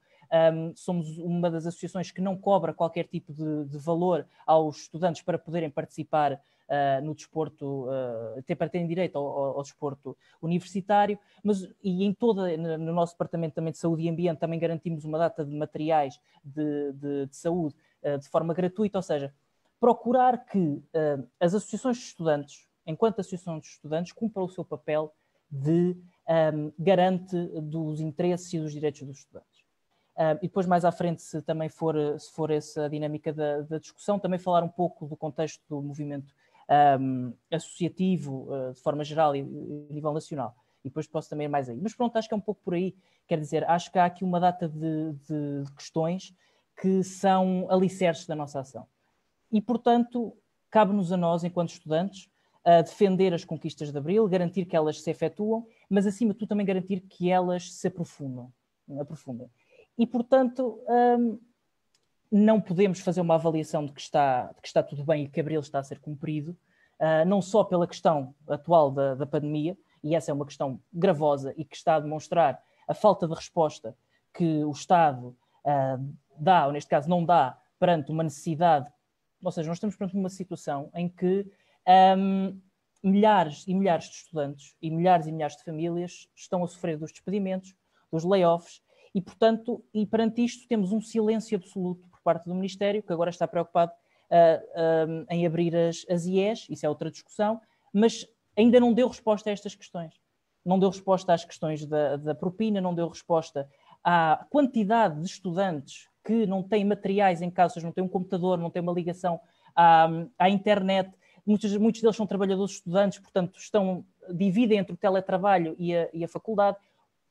somos uma das associações que não cobra qualquer tipo de valor aos estudantes para poderem participar no desporto, para terem direito ao desporto universitário, e no nosso departamento também de saúde e ambiente também garantimos uma data de materiais de saúde de forma gratuita, ou seja, procurar que as associações de estudantes, enquanto associação de estudantes, cumpram o seu papel de garante dos interesses e dos direitos dos estudantes. E depois mais à frente, se for essa a dinâmica da discussão, também falar um pouco do contexto do movimento associativo de forma geral e a nível nacional. E depois posso também ir mais aí. Mas pronto, acho que é um pouco por aí. Quer dizer, acho que há aqui uma data de questões que são alicerces da nossa ação. E, portanto, cabe-nos a nós, enquanto estudantes, defender as conquistas de Abril, garantir que elas se efetuam, mas, acima de tudo, também garantir que elas se aprofundem. E, portanto, não podemos fazer uma avaliação de que está tudo bem e que Abril está a ser cumprido, não só pela questão atual da pandemia, e essa é uma questão gravosa e que está a demonstrar a falta de resposta que o Estado dá, ou neste caso não dá, perante uma necessidade. Ou seja, nós estamos perante uma situação em que milhares e milhares de estudantes e milhares de famílias estão a sofrer dos despedimentos, dos layoffs, e, portanto, perante isto temos um silêncio absoluto por por parte do Ministério, que agora está preocupado em abrir as IES, isso é outra discussão, mas ainda não deu resposta a estas questões. Não deu resposta às questões da propina, não deu resposta à quantidade de estudantes que não têm materiais em casa, não têm um computador, não têm uma ligação à internet. Muitos deles são trabalhadores estudantes, portanto, dividem entre o teletrabalho e a faculdade.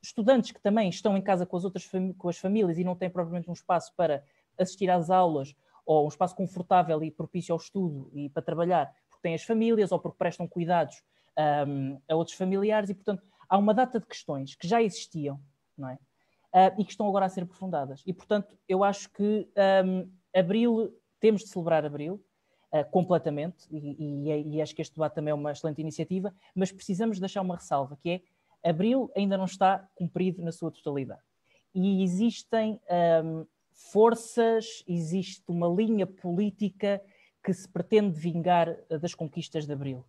Estudantes que também estão em casa com as famílias e não têm propriamente um espaço para assistir às aulas ou um espaço confortável e propício ao estudo e para trabalhar, porque têm as famílias ou porque prestam cuidados a outros familiares e, portanto, há uma data de questões que já existiam, não é? E que estão agora a ser aprofundadas. E, portanto, eu acho que Abril, temos de celebrar Abril completamente, e acho que este debate também é uma excelente iniciativa, mas precisamos deixar uma ressalva, que é Abril ainda não está cumprido na sua totalidade. E existem forças, existe uma linha política que se pretende vingar das conquistas de Abril.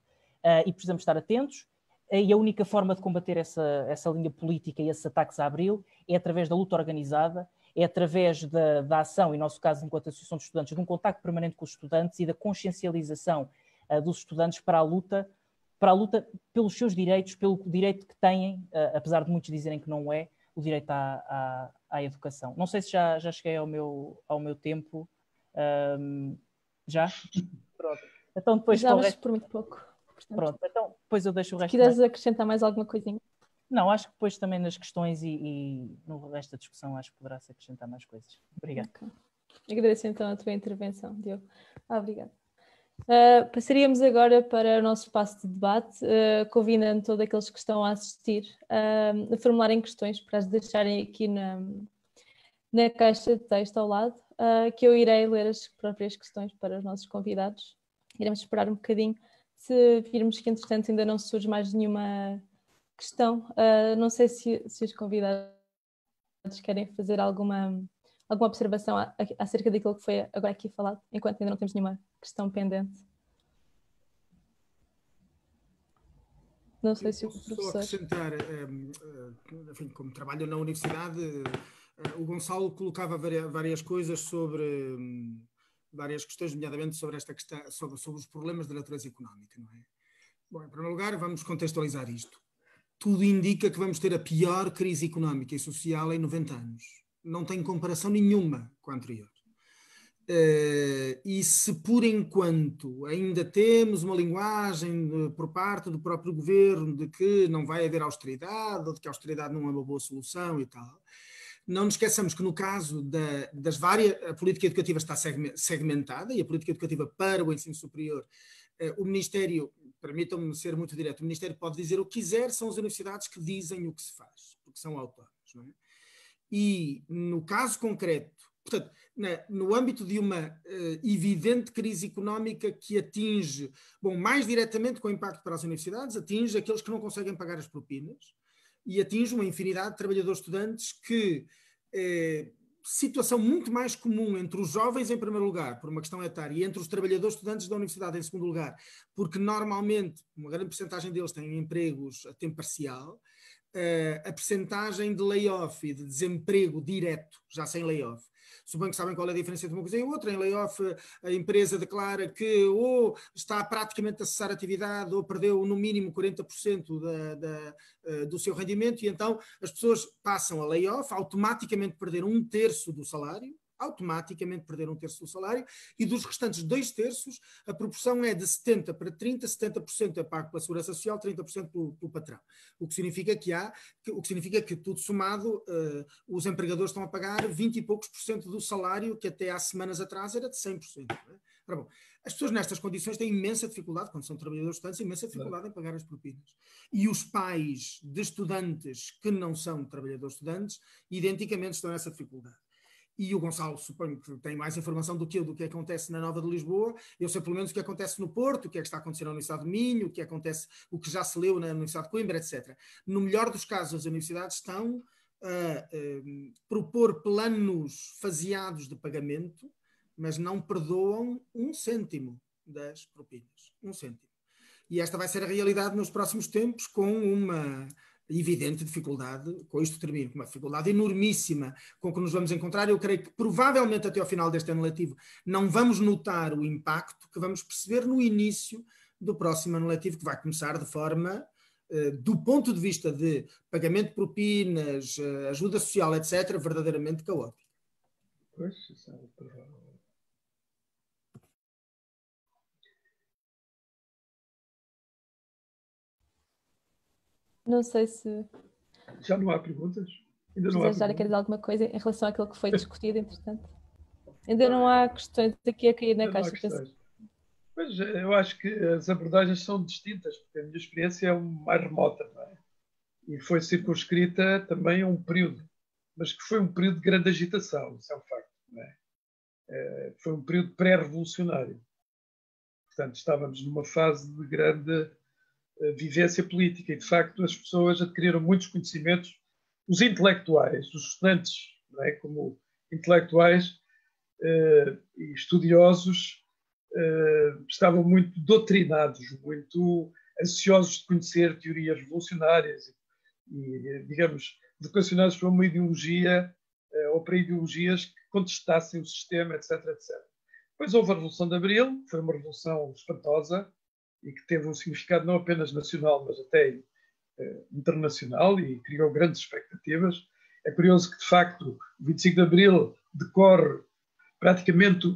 E precisamos estar atentos, e a única forma de combater essa linha política e esses ataques a Abril é através da luta organizada, é através da ação, e no nosso caso, enquanto Associação de Estudantes, de um contacto permanente com os estudantes e da consciencialização dos estudantes para a luta pelos seus direitos, pelo direito que têm, apesar de muitos dizerem que não é, o direito à educação. Não sei se já cheguei ao meu tempo. Já? Pronto. Então depois já, mas por muito pouco. Portanto, pronto, então depois eu deixo o resto. Se quiseres acrescentar mais alguma coisinha? Não, acho que depois também nas questões e no resto da discussão acho que poderá-se acrescentar mais coisas. Obrigado. Okay. Agradeço então a tua intervenção, Diogo. Obrigada. Passaríamos agora para o nosso espaço de debate, convidando todos aqueles que estão a assistir a formularem questões para as deixarem aqui na caixa de texto ao lado, que eu irei ler as próprias questões para os nossos convidados. Iremos esperar um bocadinho. Se virmos que, entretanto, ainda não surge mais nenhuma questão, não sei se os convidados querem fazer alguma observação acerca daquilo que foi agora aqui falado, enquanto ainda não temos nenhuma questão pendente. Não sei se o professor... Só acrescentar, enfim, como trabalho na universidade, o Gonçalo colocava várias coisas sobre... várias questões, nomeadamente sobre esta questão, sobre os problemas de natureza económica, não é? Bom, em primeiro lugar, vamos contextualizar isto. Tudo indica que vamos ter a pior crise económica e social em 90 anos. Não tem comparação nenhuma com a anterior. E se por enquanto ainda temos uma linguagem por parte do próprio governo de que não vai haver austeridade, ou de que a austeridade não é uma boa solução e tal, não nos esqueçamos que no caso das várias, a política educativa está segmentada, e a política educativa para o ensino superior, o Ministério, permitam-me ser muito direto, o Ministério pode dizer o que quiser, são as universidades que dizem o que se faz, porque são autónomas, não é? E no caso concreto, portanto, no âmbito de uma evidente crise económica que atinge, bom, mais diretamente com impacto para as universidades, atinge aqueles que não conseguem pagar as propinas e atinge uma infinidade de trabalhadores estudantes que, situação muito mais comum entre os jovens em primeiro lugar, por uma questão etária, e entre os trabalhadores estudantes da universidade em segundo lugar, porque normalmente uma grande percentagem deles têm empregos a tempo parcial. A percentagem de layoff e de desemprego direto, já sem layoff. Suponho que sabem qual é a diferença entre uma coisa e outra. Em layoff, a empresa declara que ou está praticamente a cessar a atividade ou perdeu no mínimo 40% do seu rendimento, e então as pessoas passam a layoff, automaticamente perderam 1/3 do salário, e dos restantes 2/3, a proporção é de 70 para 30, 70% é pago pela Segurança Social, 30% pelo patrão. O que significa que tudo somado, os empregadores estão a pagar 20 e poucos % do salário que até há semanas atrás era de 100%. Não é? Ora, bom, as pessoas nestas condições têm imensa dificuldade, quando são trabalhadores estudantes, imensa dificuldade em pagar as propinas. E os pais de estudantes que não são trabalhadores estudantes, identicamente estão nessa dificuldade. E o Gonçalo, suponho que tem mais informação do que eu, do que acontece na Nova de Lisboa. Eu sei pelo menos o que acontece no Porto, o que é que está acontecendo na Universidade de Minho, o que já se leu na Universidade de Coimbra, etc. No melhor dos casos, as universidades estão a propor planos faseados de pagamento, mas não perdoam 1 cêntimo das propinas. 1 cêntimo. E esta vai ser a realidade nos próximos tempos, com uma evidente dificuldade, com isto termino, com uma dificuldade enormíssima com que nos vamos encontrar. Eu creio que provavelmente até ao final deste ano letivo não vamos notar o impacto que vamos perceber no início do próximo ano letivo, que vai começar de forma, do ponto de vista de pagamento de propinas, ajuda social, etc., verdadeiramente caótico. Pois, isso é provável. Não sei se Já não há perguntas? Ainda não há José Jara quer dizer alguma coisa em relação àquilo que foi discutido, entretanto. Ainda não há questões aqui a cair na caixa. Pois, eu acho que as abordagens são distintas, porque a minha experiência é mais remota, não é? E foi circunscrita também a um período, mas que foi um período de grande agitação, isso é um facto, não é? Foi um período pré-revolucionário. Portanto, estávamos numa fase de grande vivência política e, de facto, as pessoas adquiriram muitos conhecimentos, os intelectuais, os estudantes, não é? Como intelectuais e estudiosos, estavam muito doutrinados, muito ansiosos de conhecer teorias revolucionárias e, digamos, vocacionados para uma ideologia ou para ideologias que contestassem o sistema, etc, etc. Depois houve a Revolução de Abril, foi uma revolução espantosa e que teve um significado não apenas nacional, mas até internacional e criou grandes expectativas. É curioso que, de facto, o 25 de Abril decorre praticamente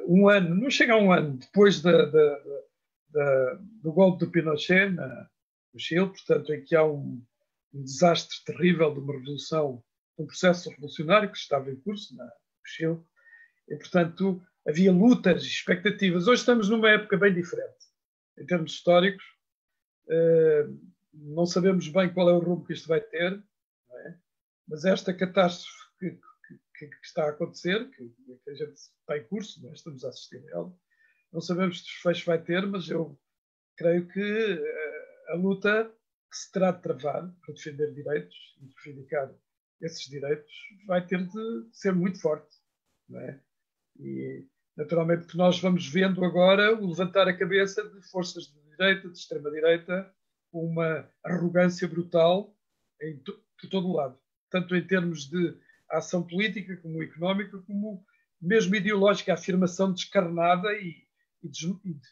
um ano, não chega a um ano, depois do golpe do Pinochet no Chile, portanto, em que há um desastre terrível de uma revolução, um processo revolucionário que estava em curso no Chile, e, portanto, havia lutas e expectativas. Hoje estamos numa época bem diferente, em termos históricos. Não sabemos bem qual é o rumo que isto vai ter, não é? Mas esta catástrofe que está a acontecer, que a gente está em curso, não é? Estamos a assistir a ela, não sabemos que desfecho vai ter, mas eu creio que a luta que se terá de travar para defender direitos e reivindicar esses direitos vai ter de ser muito forte, não é? E naturalmente que nós vamos vendo agora o levantar a cabeça de forças de direita, de extrema-direita, com uma arrogância brutal por todo o lado, tanto em termos de ação política, como económica, como mesmo ideológica, a afirmação descarnada e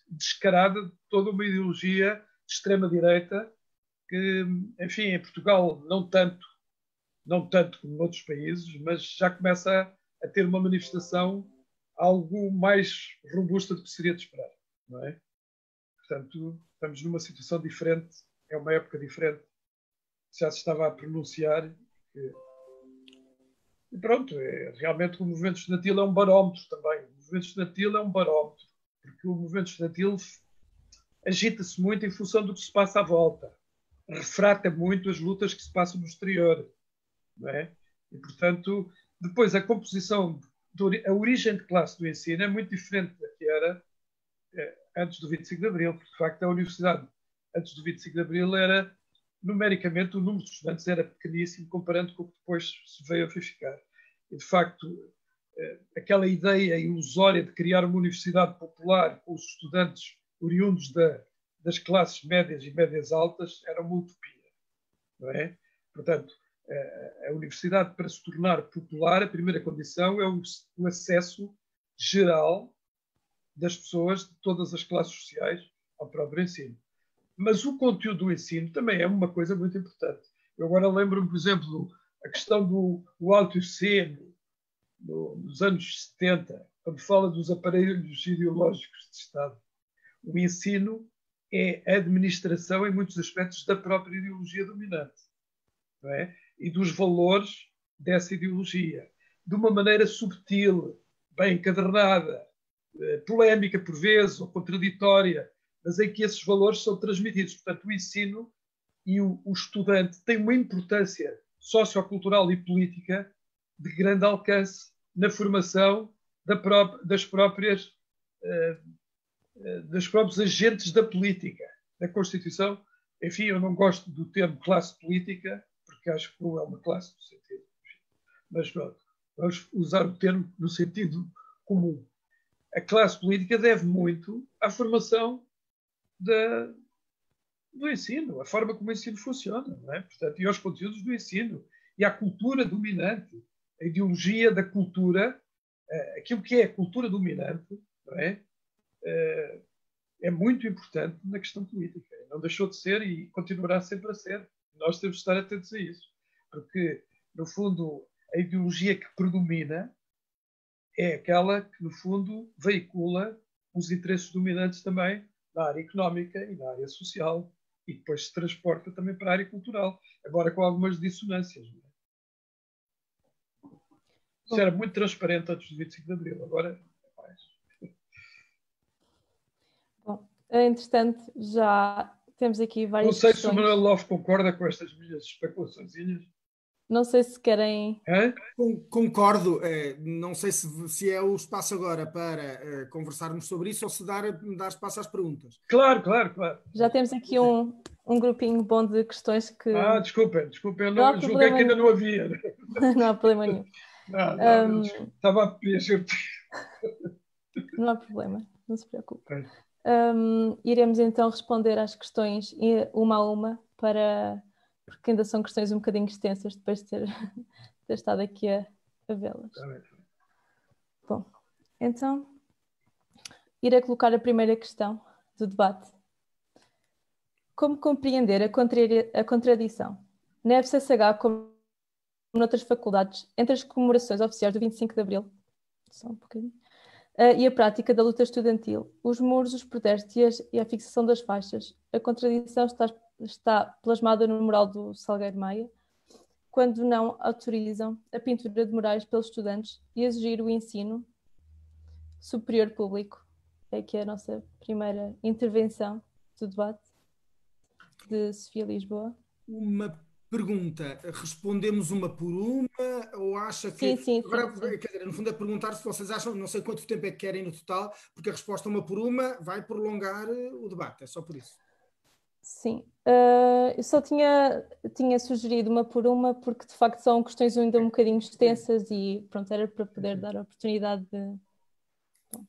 descarada de toda uma ideologia de extrema-direita que, enfim, em Portugal não tanto como noutros países, mas já começa a ter uma manifestação algo mais robusta do que seria de esperar, não é? Portanto, estamos numa situação diferente, é uma época diferente. Já se estava a pronunciar que... E pronto, realmente o movimento estudantil é um barómetro também. O movimento estudantil é um barómetro, porque o movimento estudantil agita-se muito em função do que se passa à volta. Refrata muito as lutas que se passam no exterior, não é? E, portanto, depois a composição, a origem de classe do ensino é muito diferente da que era antes do 25 de Abril, porque, de facto, a universidade, antes do 25 de Abril, era, numericamente, o número de estudantes era pequeníssimo, comparando com o que depois se veio a verificar. E, de facto, aquela ideia ilusória de criar uma universidade popular com os estudantes oriundos das classes médias e médias altas era uma utopia, não é? Portanto, a universidade, para se tornar popular, a primeira condição é o acesso geral das pessoas de todas as classes sociais ao próprio ensino. Mas o conteúdo do ensino também é uma coisa muito importante. Eu agora lembro-me, por exemplo, a questão do alto ensino nos anos 70, quando fala dos aparelhos ideológicos de Estado. O ensino é a administração, em muitos aspectos, da própria ideologia dominante, não é? E dos valores dessa ideologia, de uma maneira subtil, bem encadernada, polémica por vezes, ou contraditória, mas em que esses valores são transmitidos. Portanto, o ensino e o estudante têm uma importância sociocultural e política de grande alcance na formação dos próprios agentes da política, da Constituição. Enfim, eu não gosto do termo classe política, porque acho que não é uma classe no sentido. Mas pronto, vamos usar o termo no sentido comum. A classe política deve muito à formação do ensino, a forma como o ensino funciona, não é? Portanto, e aos conteúdos do ensino, e à cultura dominante, a ideologia da cultura, aquilo que é a cultura dominante, não é? É muito importante na questão política. Não deixou de ser e continuará sempre a ser. Nós temos de estar atentos a isso. Porque, no fundo, a ideologia que predomina é aquela que, no fundo, veicula os interesses dominantes também na área económica e na área social e depois se transporta também para a área cultural, agora com algumas dissonâncias. Não é? Isso era muito transparente antes do 25 de Abril, agora é mais. Bom, entretanto, já temos aqui várias questões. Não sei questões. se o Manuel Love concorda com estas minhas especulações. Não sei se querem... Concordo. Não sei se é o espaço agora para conversarmos sobre isso ou se dar espaço às perguntas. Claro. Já temos aqui um grupinho bom de questões que... Desculpem, eu não julguei que ainda não havia. Não há problema nenhum. Estava a preencher. Não há problema, não se preocupe. Iremos então responder às questões uma a uma, porque ainda são questões um bocadinho extensas depois de ter estado aqui a vê-las. Bom, então, irei colocar a primeira questão do debate. Como compreender a contradição na FCSH, como noutras faculdades, entre as comemorações oficiais do 25 de Abril, só um bocadinho, e a prática da luta estudantil, os muros, os protestos e a fixação das faixas? A contradição está plasmada no mural do Salgueiro Maia, quando não autorizam a pintura de murais pelos estudantes e exigir o ensino superior público. É aqui a nossa primeira intervenção do debate de Sofia Lisboa. Uma pergunta, respondemos uma por uma ou acha que... Sim. Agora, quer dizer, no fundo é perguntar se vocês acham, não sei quanto tempo é que querem no total, porque a resposta uma por uma vai prolongar o debate, é só por isso. Sim, eu só tinha sugerido uma por uma porque de facto são questões ainda um bocadinho extensas e pronto, era para poder dar a oportunidade de... Bom,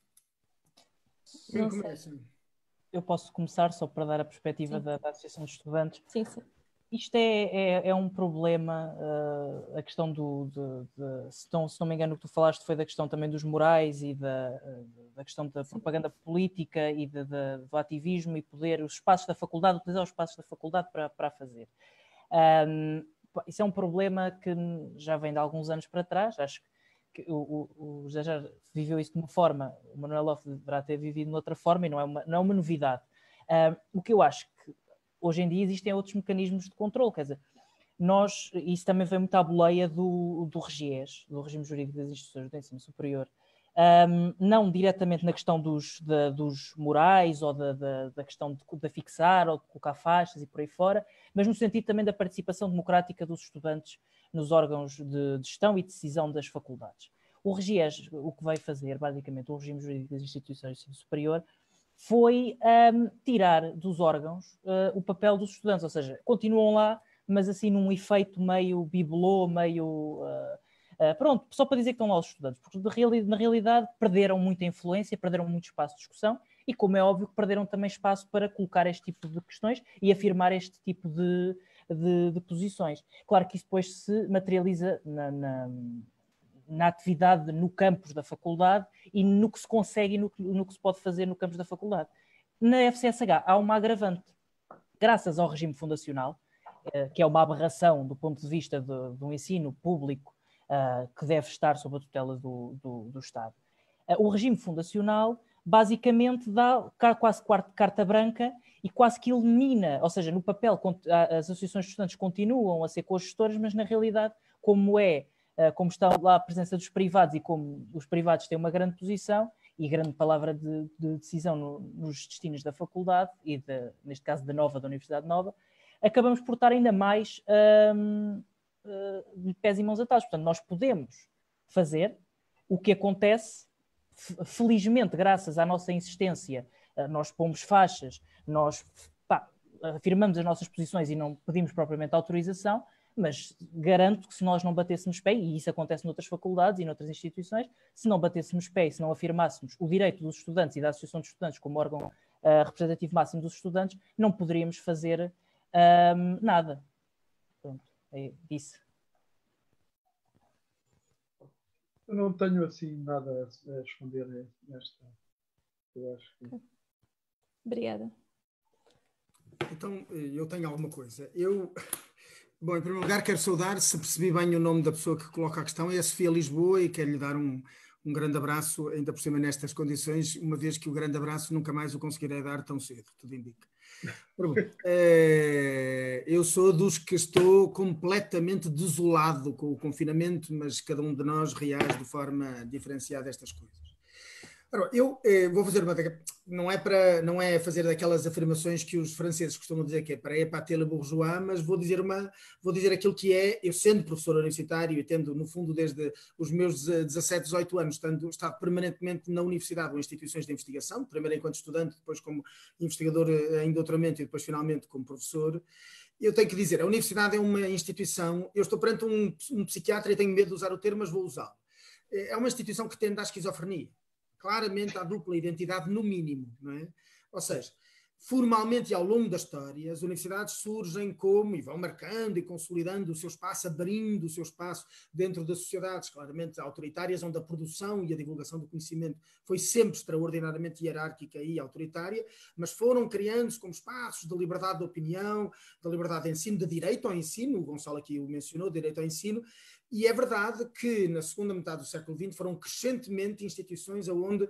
não sei. Eu posso começar só para dar a perspectiva da Associação de Estudantes. Sim. Isto é um problema, a questão se não me engano o que tu falaste foi da questão também dos morais e da questão da propaganda política e do ativismo e poder, os espaços da faculdade, utilizar os espaços da faculdade para fazer. Isso é um problema que já vem de alguns anos para trás, acho que o José já viveu isso de uma forma, o Manuel Love deverá ter vivido de outra forma e não é uma novidade. O que eu acho que hoje em dia existem outros mecanismos de controle, quer dizer, isso também vem muito à boleia do RGES, do Regime Jurídico das Instituições do Ensino Superior, não diretamente na questão dos morais ou da questão de fixar ou de colocar faixas e por aí fora, mas no sentido também da participação democrática dos estudantes nos órgãos de gestão e decisão das faculdades. O RGES, o que vai fazer, basicamente, o Regime Jurídico das Instituições do Ensino Superior, foi tirar dos órgãos o papel dos estudantes, ou seja, continuam lá, mas assim num efeito meio bibelô, meio... pronto, só para dizer que estão lá os estudantes, porque na realidade perderam muita influência, perderam muito espaço de discussão e, como é óbvio, perderam também espaço para colocar este tipo de questões e afirmar este tipo de posições. Claro que isso depois se materializa na atividade no campus da faculdade e no que se consegue e no que se pode fazer no campus da faculdade. Na FCSH há uma agravante. Graças ao regime fundacional, que é uma aberração do ponto de vista de um ensino público que deve estar sob a tutela do Estado. O regime fundacional basicamente dá quase carta branca e quase que elimina, ou seja, no papel as associações de estudantes continuam a ser cogestoras, mas na realidade, como está lá a presença dos privados e como os privados têm uma grande posição e grande palavra de decisão nos destinos da faculdade e, neste caso, da Universidade Nova, acabamos por estar ainda mais de pés e mãos atados. Portanto, nós podemos fazer o que acontece, felizmente, graças à nossa insistência, nós pomos faixas, nós afirmamos as nossas posições e não pedimos propriamente autorização, mas garanto que se nós não batêssemos pé, e isso acontece noutras faculdades e noutras instituições, se não batêssemos pé e se não afirmássemos o direito dos estudantes e da Associação de Estudantes como órgão representativo máximo dos estudantes, não poderíamos fazer nada. Pronto, disse. Eu não tenho assim nada a responder nesta. Eu acho que... Obrigada. Então, eu tenho alguma coisa. Bom, em primeiro lugar, quero saudar, se percebi bem o nome da pessoa que coloca a questão, é a Sofia Lisboa, e quero-lhe dar um grande abraço, ainda por cima nestas condições, uma vez que o grande abraço nunca mais o conseguirei dar tão cedo, tudo indica. Eu sou dos que estou completamente desolado com o confinamento, mas cada um de nós reage de forma diferenciada a estas coisas. Ora, eu vou fazer não é fazer daquelas afirmações que os franceses costumam dizer que é para épater le bourgeois, mas vou dizer aquilo que é, eu sendo professor universitário e tendo, no fundo, desde os meus 17, 18 anos, estado permanentemente na universidade ou instituições de investigação, primeiro enquanto estudante, depois como investigador em doutoramento e depois finalmente como professor. Eu tenho que dizer, a universidade é uma instituição, eu estou perante um psiquiatra e tenho medo de usar o termo, mas vou usá-lo. É uma instituição que tende à esquizofrenia. Claramente à dupla identidade, no mínimo, não é? Ou seja, formalmente e ao longo da história, as universidades surgem como, e vão marcando e consolidando o seu espaço, abrindo o seu espaço dentro das sociedades, claramente autoritárias, onde a produção e a divulgação do conhecimento foi sempre extraordinariamente hierárquica e autoritária, mas foram criando-se como espaços de liberdade de opinião, de liberdade de ensino, de direito ao ensino, o Gonçalo aqui o mencionou, direito ao ensino. E é verdade que na segunda metade do século XX foram crescentemente instituições onde,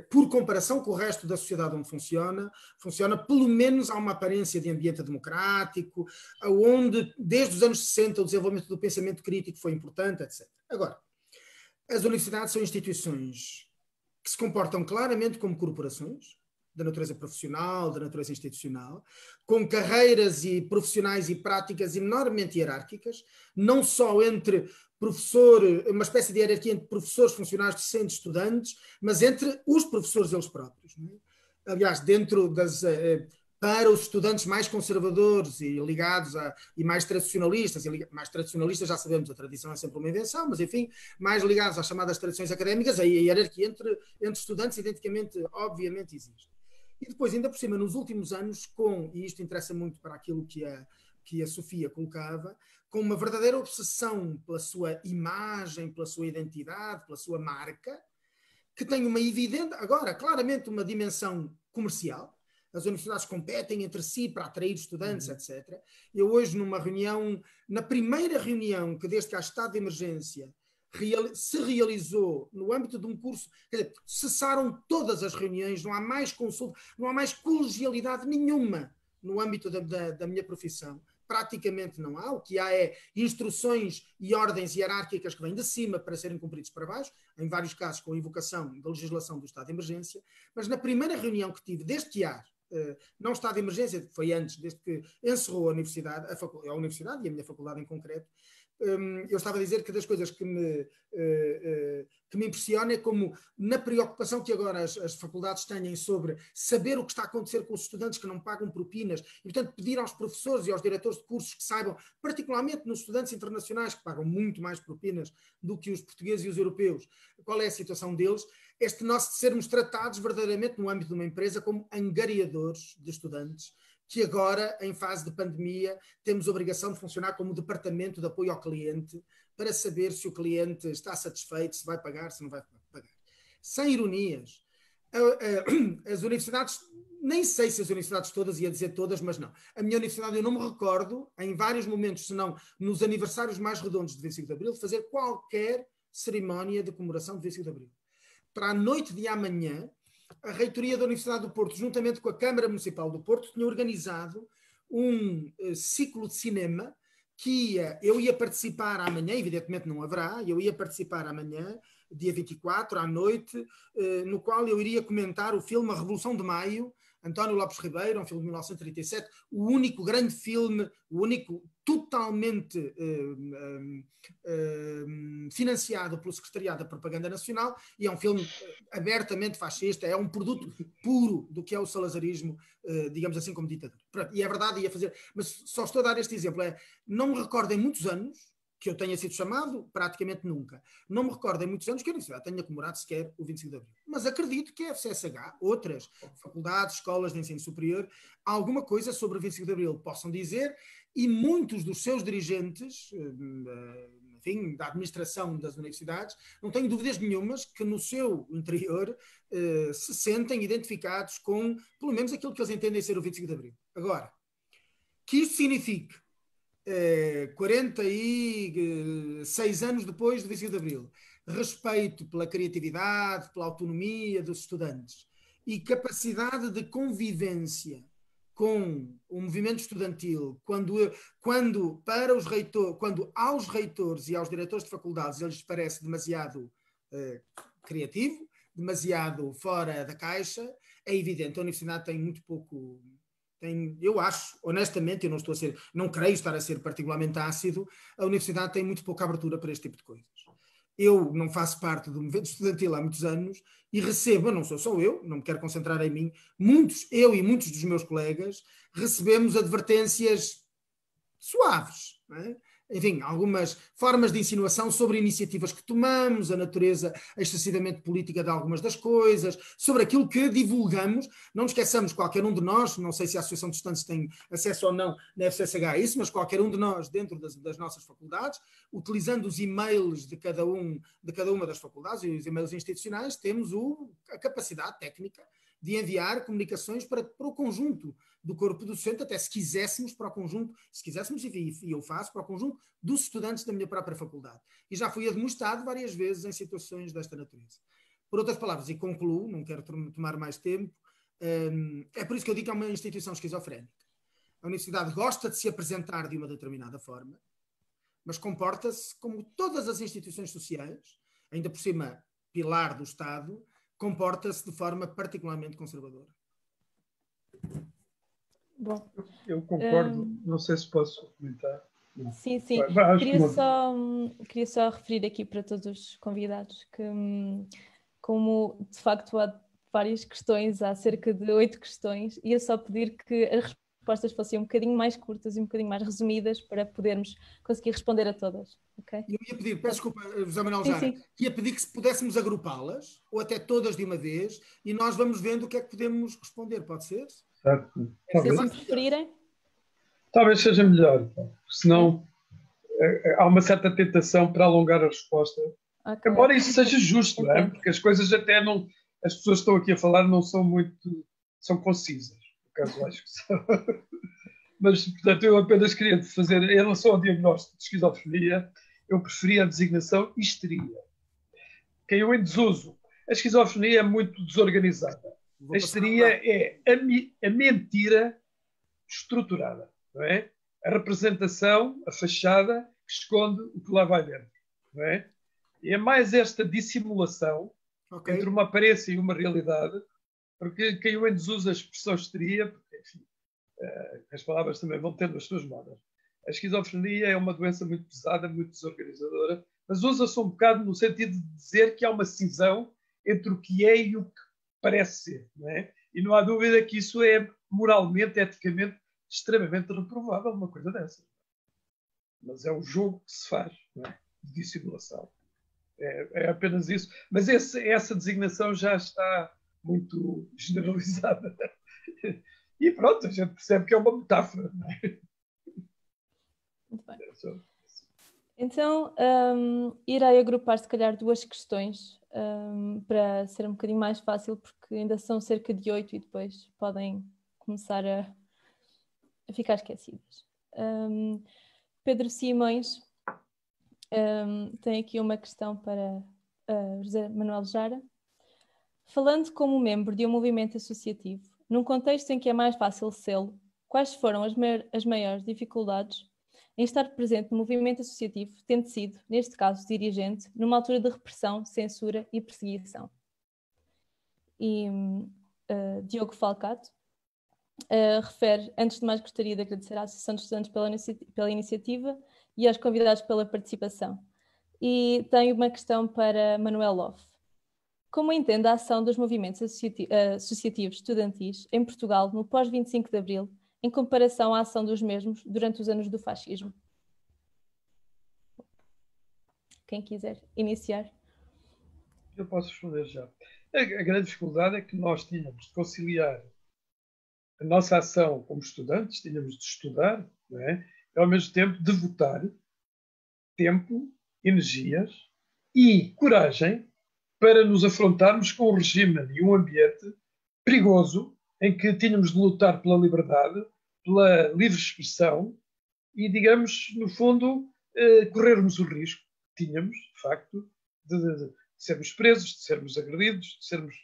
por comparação com o resto da sociedade onde funciona, pelo menos há uma aparência de ambiente democrático, onde desde os anos 60 o desenvolvimento do pensamento crítico foi importante, etc. Agora, as universidades são instituições que se comportam claramente como corporações, da natureza profissional, da natureza institucional, com carreiras e profissionais e práticas enormemente hierárquicas, não só entre professor, uma espécie de hierarquia entre professores, funcionários, docentes, estudantes, mas entre os professores eles próprios. Não é? Aliás, para os estudantes mais conservadores e ligados e mais tradicionalistas já sabemos, a tradição é sempre uma invenção, mas enfim, mais ligados às chamadas tradições académicas, aí a hierarquia entre estudantes identicamente, obviamente, existe. E depois, ainda por cima, nos últimos anos, e isto interessa muito para aquilo que a Sofia colocava, com uma verdadeira obsessão pela sua imagem, pela sua identidade, pela sua marca, que tem uma evidente, agora, claramente uma dimensão comercial. As universidades competem entre si para atrair estudantes, etc. Eu hoje, na primeira reunião que desde que há estado de emergência se realizou no âmbito de um curso, quer dizer, cessaram todas as reuniões, não há mais consulta, não há mais colegialidade nenhuma no âmbito da minha profissão. Praticamente não há. O que há é instruções e ordens hierárquicas que vêm de cima para serem cumpridos para baixo, em vários casos com invocação da legislação do estado de emergência, mas na primeira reunião que tive, desde que há, não estado de emergência, foi antes, desde que encerrou a universidade e a minha faculdade em concreto, eu estava a dizer que das coisas que me impressiona é como, na preocupação que agora as faculdades têm sobre saber o que está a acontecer com os estudantes que não pagam propinas, e portanto pedir aos professores e aos diretores de cursos que saibam, particularmente nos estudantes internacionais que pagam muito mais propinas do que os portugueses e os europeus, qual é a situação deles, este nosso de sermos tratados verdadeiramente no âmbito de uma empresa como angariadores de estudantes, que agora, em fase de pandemia, temos a obrigação de funcionar como departamento de apoio ao cliente para saber se o cliente está satisfeito, se vai pagar, se não vai pagar. Sem ironias, as universidades, nem sei se as universidades todas, ia dizer todas, mas não. A minha universidade, eu não me recordo, em vários momentos, se não nos aniversários mais redondos de 25 de Abril, de fazer qualquer cerimónia de comemoração de 25 de Abril. Para a noite de amanhã, a reitoria da Universidade do Porto, juntamente com a Câmara Municipal do Porto, tinha organizado um ciclo de cinema que eu ia participar amanhã, evidentemente não haverá, eu ia participar amanhã, dia 24, à noite, no qual eu iria comentar o filme A Revolução de Maio, António Lopes Ribeiro, um filme de 1937, o único grande filme, o único totalmente financiado pelo Secretariado da Propaganda Nacional, e é um filme abertamente fascista, é um produto puro do que é o salazarismo, digamos assim, como ditadura. E é verdade, ia fazer, mas só estou a dar este exemplo, não me recordo em muitos anos que eu tenha sido chamado, praticamente nunca. Não me recordo em muitos anos que a Universidade tenha comemorado sequer o 25 de Abril. Mas acredito que a FCSH, outras faculdades, escolas de ensino superior, alguma coisa sobre o 25 de Abril possam dizer, e muitos dos seus dirigentes, enfim, da administração das universidades, não tenho dúvidas nenhumas que no seu interior se sentem identificados com, pelo menos, aquilo que eles entendem ser o 25 de Abril. Agora, que isso signifique 46 anos depois do 25 de Abril, respeito pela criatividade, pela autonomia dos estudantes e capacidade de convivência com o movimento estudantil, quando aos reitores e aos diretores de faculdades eles parece demasiado criativo, demasiado fora da caixa, é evidente, a universidade tem muito pouco... eu acho, honestamente, eu não creio estar a ser particularmente ácido, a universidade tem muito pouca abertura para este tipo de coisas. Eu não faço parte do movimento estudantil há muitos anos e recebo, não sou só eu, não me quero concentrar em mim, eu e muitos dos meus colegas recebemos advertências suaves, não é? Enfim, algumas formas de insinuação sobre iniciativas que tomamos, a natureza excessivamente política de algumas das coisas, sobre aquilo que divulgamos. Não nos esqueçamos, qualquer um de nós, não sei se a Associação de Estudantes tem acesso ou não na FCSH a isso, mas qualquer um de nós, dentro das nossas faculdades, utilizando os e-mails de cada uma das faculdades e os e-mails institucionais, temos a capacidade técnica de enviar comunicações para o conjunto do corpo docente, até se quiséssemos para o conjunto, e eu faço, para o conjunto dos estudantes da minha própria faculdade. E já fui admoestado várias vezes em situações desta natureza. Por outras palavras, e concluo, não quero tomar mais tempo, é por isso que eu digo que é uma instituição esquizofrénica. A universidade gosta de se apresentar de uma determinada forma, mas comporta-se como todas as instituições sociais, ainda por cima pilar do Estado, comporta-se de forma particularmente conservadora. Bom, eu concordo, não sei se posso comentar. Sim. Queria só referir aqui para todos os convidados que, como de facto há várias questões, há cerca de 8 questões, ia só pedir que as respostas fossem um bocadinho mais curtas e um bocadinho mais resumidas para podermos conseguir responder a todas. Okay? Eu ia pedir, peço desculpa, José Manuel Jara, ia pedir que se pudéssemos agrupá-las, ou até todas de uma vez, e nós vamos vendo o que é que podemos responder, pode ser? Certo. Se assim preferirem. Talvez seja melhor, senão há uma certa tentação para alongar a resposta. Okay. Embora isso seja justo, não é? Porque as coisas até não... As pessoas que estão aqui a falar não são muito... São concisas, no caso acho que são. Mas, portanto, eu apenas queria fazer, em relação ao diagnóstico de esquizofrenia, eu preferia a designação histeria. Que eu em desuso. A esquizofrenia é muito desorganizada. A histeria é a mentira estruturada, não é? A representação, a fachada, que esconde o que lá vai dentro, não é? E é mais esta dissimulação entre uma aparência e uma realidade, porque caiu em desuso a expressão histeria, porque, enfim, as palavras também vão tendo as suas modas. A esquizofrenia é uma doença muito pesada, muito desorganizadora, mas usa-se um bocado no sentido de dizer que há uma cisão entre o que é e o que parece ser, não é? E não há dúvida que isso é moralmente, eticamente, extremamente reprovável, uma coisa dessa. Mas é o jogo que se faz, não é? De dissimulação. É apenas isso. Mas essa designação já está muito generalizada. E pronto, a gente percebe que é uma metáfora. Não é? Muito bem. Então, irei agrupar, se calhar, 2 questões para ser um bocadinho mais fácil, porque ainda são cerca de 8 e depois podem começar a ficar esquecidas. Pedro Simões tem aqui uma questão para José Manuel Jara. Falando como membro de um movimento associativo, num contexto em que é mais fácil sê-lo, quais foram as maiores dificuldades em estar presente no movimento associativo, tendo sido, neste caso, dirigente, numa altura de repressão, censura e perseguição? E Diogo Falcato refere, antes de mais gostaria de agradecer à Associação de Estudantes pela iniciativa e aos convidados pela participação. E tenho uma questão para Manuel Loff. Como entende a ação dos movimentos associativos estudantis em Portugal no pós-25 de Abril, em comparação à ação dos mesmos durante os anos do fascismo? Quem quiser iniciar. Eu posso responder já. A grande dificuldade é que nós tínhamos de conciliar a nossa ação como estudantes, tínhamos de estudar, não é? E ao mesmo tempo de votar tempo, energias e coragem para nos afrontarmos com um regime e um ambiente perigoso em que tínhamos de lutar pela liberdade, pela livre expressão e, digamos, no fundo, corrermos o risco que tínhamos, de facto, de sermos presos, de sermos agredidos, de sermos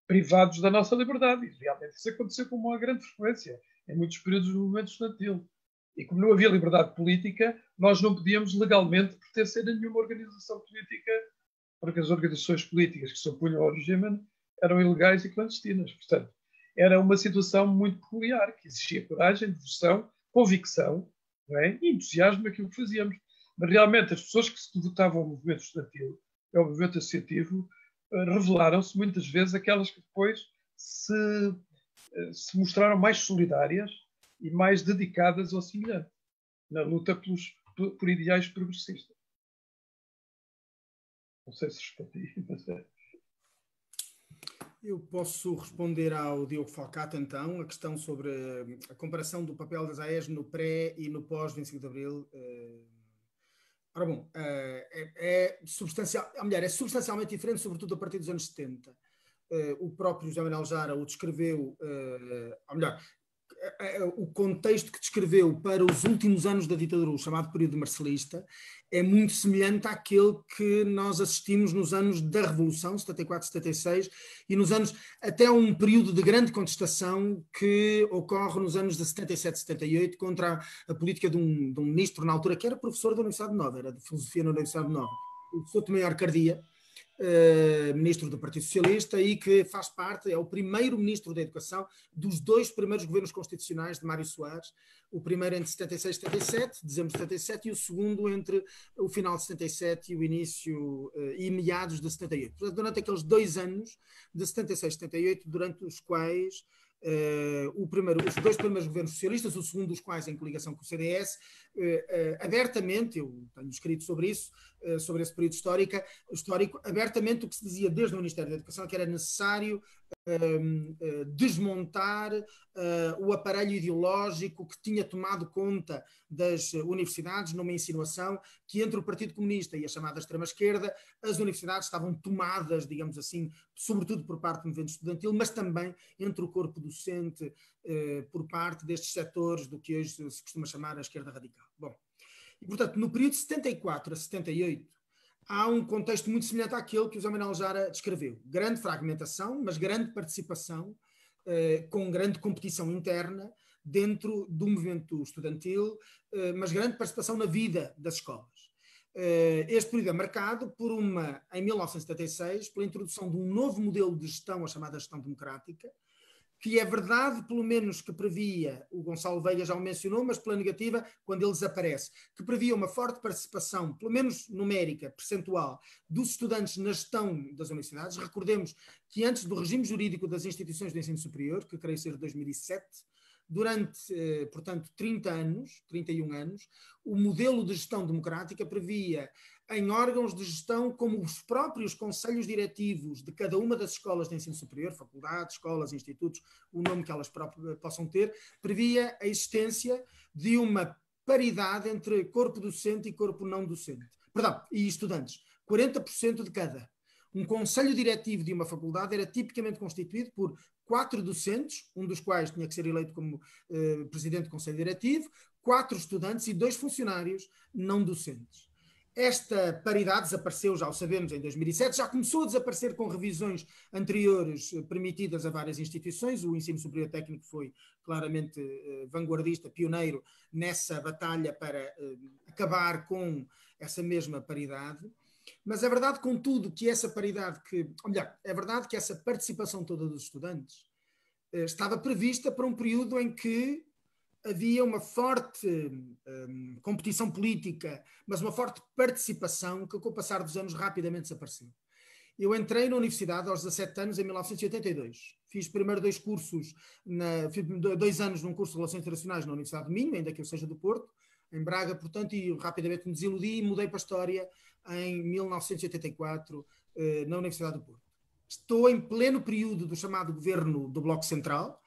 privados da nossa liberdade. E realmente isso aconteceu com uma grande frequência em muitos períodos do movimento estudantil. E como não havia liberdade política, nós não podíamos legalmente pertencer a nenhuma organização política, porque as organizações políticas que se opunham ao regime eram ilegais e clandestinas. Portanto, era uma situação muito peculiar, que exigia coragem, devoção, convicção, não é? E entusiasmo naquilo que fazíamos. Mas realmente as pessoas que se devotavam ao movimento estudantil, ao movimento associativo, revelaram-se muitas vezes aquelas que depois se mostraram mais solidárias e mais dedicadas ao semelhante, na luta por ideais progressistas. Não sei se respondi, mas é. Eu posso responder ao Diogo Falcato, então, a questão sobre a comparação do papel das AES no pré e no pós-25 de Abril. Ora bom, é substancialmente diferente, sobretudo a partir dos anos 70. O próprio José Manuel Jara o descreveu, ou melhor, o contexto que descreveu para os últimos anos da ditadura, o chamado período marcelista, é muito semelhante àquele que nós assistimos nos anos da Revolução, 74, 76, e nos anos, até um período de grande contestação que ocorre nos anos de 77, 78, contra a política de um ministro, na altura, que era professor da Universidade Nova, era de filosofia na Universidade Nova, o professor Tomé Arcadia, ministro do Partido Socialista, e que faz parte, é o primeiro ministro da Educação dos dois primeiros governos constitucionais de Mário Soares, o primeiro entre 76 e 77, dezembro de 77, e o segundo entre o final de 77 e o início e meados de 78. Portanto, durante aqueles 2 anos, de 76 e 78, durante os quais os dois primeiros governos socialistas, o segundo dos quais em coligação com o CDS, abertamente, eu tenho escrito sobre isso, sobre esse período histórico, abertamente o que se dizia desde o Ministério da Educação, que era necessário desmontar o aparelho ideológico que tinha tomado conta das universidades, numa insinuação que entre o Partido Comunista e a chamada extrema-esquerda, as universidades estavam tomadas, digamos assim, sobretudo por parte do movimento estudantil, mas também entre o corpo docente, por parte destes setores do que hoje se costuma chamar a esquerda radical. Bom, e portanto, no período de 74 a 78, há um contexto muito semelhante àquele que o José Manuel Jara descreveu. Grande fragmentação, mas grande participação, com grande competição interna dentro do movimento estudantil, mas grande participação na vida das escolas. Este período é marcado por em 1976, pela introdução de um novo modelo de gestão, a chamada gestão democrática, que é verdade, pelo menos que previa, o Gonçalo Veiga já o mencionou, mas pela negativa, quando ele desaparece, que previa uma forte participação, pelo menos numérica, percentual, dos estudantes na gestão das universidades. Recordemos que antes do regime jurídico das instituições de ensino superior, que creio ser de 2007, durante, portanto, 31 anos, o modelo de gestão democrática previa em órgãos de gestão como os próprios conselhos diretivos de cada uma das escolas de ensino superior, faculdades, escolas, institutos, o nome que elas próprias possam ter, previa a existência de uma paridade entre corpo docente e corpo não docente. Perdão, e estudantes, 40% de cada. Um conselho diretivo de uma faculdade era tipicamente constituído por 4 docentes, um dos quais tinha que ser eleito como presidente do conselho diretivo, 4 estudantes e 2 funcionários não docentes. Esta paridade desapareceu, já o sabemos, em 2007, já começou a desaparecer com revisões anteriores permitidas a várias instituições. O ensino superior técnico foi claramente vanguardista, pioneiro nessa batalha para acabar com essa mesma paridade. Mas é verdade, contudo, que essa paridade, é verdade que essa participação toda dos estudantes estava prevista para um período em que havia uma forte competição política, mas uma forte participação que, com o passar dos anos, rapidamente desapareceu. Eu entrei na universidade aos 17 anos, em 1982. Fiz primeiro 2 cursos, fiz 2 anos num curso de Relações Internacionais na Universidade de Minho, ainda que eu seja do Porto. em Braga, portanto, e rapidamente me desiludi e mudei para a História em 1984, na Universidade do Porto. Estou em pleno período do chamado governo do Bloco Central,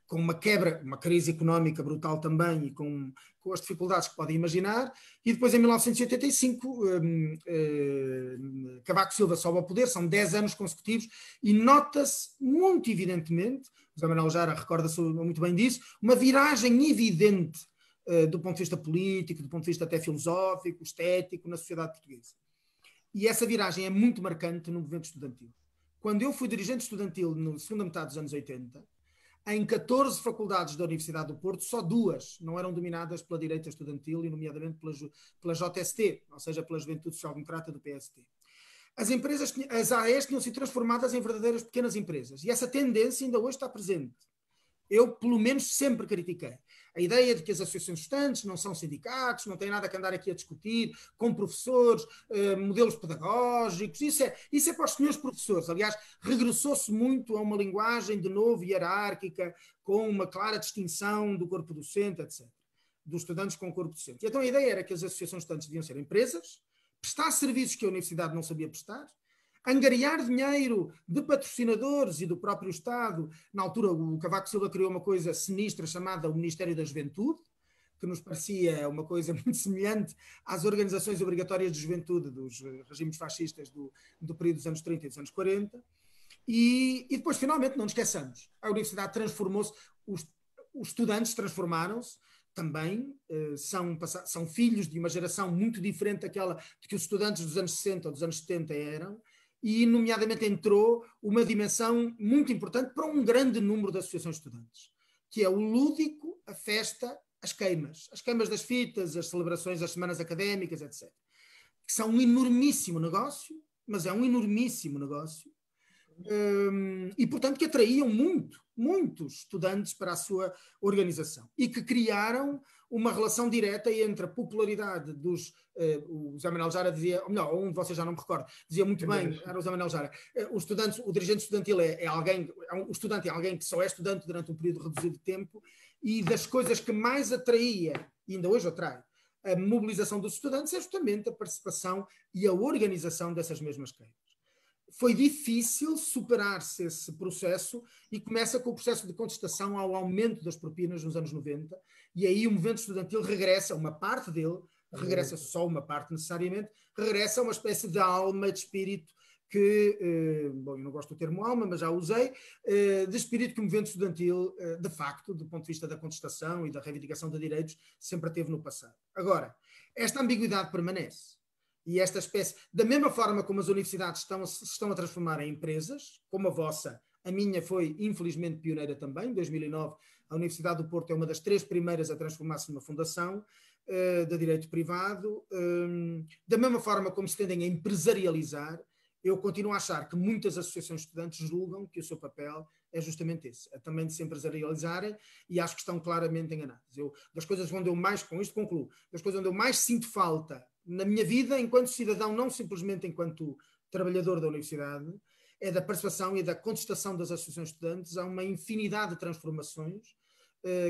com uma quebra, uma crise económica brutal também e com as dificuldades que podem imaginar, e depois em 1985 Cavaco Silva sobe ao poder, são 10 anos consecutivos, e nota-se muito evidentemente, o José Manuel Jara recorda-se muito bem disso, uma viragem evidente do ponto de vista político, do ponto de vista até filosófico, estético, na sociedade portuguesa. E essa viragem é muito marcante no movimento estudantil. Quando eu fui dirigente estudantil na segunda metade dos anos 80, em 14 faculdades da Universidade do Porto, só 2 não eram dominadas pela direita estudantil, e nomeadamente pela JST, ou seja, pela Juventude Social Democrata do PST. As empresas, as AES, tinham sido transformadas em verdadeiras pequenas empresas, e essa tendência ainda hoje está presente. Eu, pelo menos, sempre critiquei a ideia de que as associações de estudantes não são sindicatos, não têm nada que andar aqui a discutir com professores, modelos pedagógicos, isso é para os senhores professores. Aliás, regressou-se muito a uma linguagem, de novo, hierárquica, com uma clara distinção do corpo docente, etc., dos estudantes com o corpo docente. E então a ideia era que as associações de estudantes deviam ser empresas, prestar serviços que a universidade não sabia prestar, angariar dinheiro de patrocinadores e do próprio Estado. Na altura, o Cavaco Silva criou uma coisa sinistra chamada o Ministério da Juventude, que nos parecia uma coisa muito semelhante às organizações obrigatórias de juventude dos regimes fascistas do período dos anos 30 e dos anos 40. E depois, finalmente, não nos esqueçamos, a universidade transformou-se, os estudantes transformaram-se, também são filhos de uma geração muito diferente daquela que os estudantes dos anos 60 ou dos anos 70 eram, e nomeadamente entrou uma dimensão muito importante para um grande número de associações de estudantes, que é o lúdico, a festa, as queimas das fitas, as celebrações das semanas académicas, etc. Que são um enormíssimo negócio, mas é um enormíssimo negócio, e portanto que atraíam muitos estudantes para a sua organização e que criaram uma relação direta entre a popularidade dos... o José Manuel Jara dizia, ou melhor, um de vocês já não me recordo, dizia muito bem, era o José Manuel Jara, o dirigente estudantil o estudante é alguém que só é estudante durante um período reduzido de tempo, e das coisas que mais atraía, e ainda hoje atrai, a mobilização dos estudantes é justamente a participação e a organização dessas mesmas queimas. Foi difícil superar-se esse processo, e começa com o processo de contestação ao aumento das propinas nos anos 90, e aí o movimento estudantil regressa, uma parte dele, regressa só uma parte necessariamente, regressa a uma espécie de alma, de espírito que, bom, eu não gosto do termo alma, mas já usei, de espírito que o movimento estudantil, de facto, do ponto de vista da contestação e da reivindicação de direitos, sempre teve no passado. Agora, esta ambiguidade permanece. E esta espécie, da mesma forma como as universidades estão a transformar em empresas, como a vossa, a minha foi infelizmente pioneira também, em 2009 a Universidade do Porto é uma das 3 primeiras a transformar-se numa fundação de direito privado, da mesma forma como se tendem a empresarializar, eu continuo a achar que muitas associações de estudantes julgam que o seu papel é justamente esse, é também de se empresarializarem, e acho que estão claramente enganados. Das coisas onde eu mais, com isto concluo, das coisas onde eu mais sinto falta na minha vida, enquanto cidadão, não simplesmente enquanto trabalhador da universidade, é da participação e da contestação das associações de estudantes a uma infinidade de transformações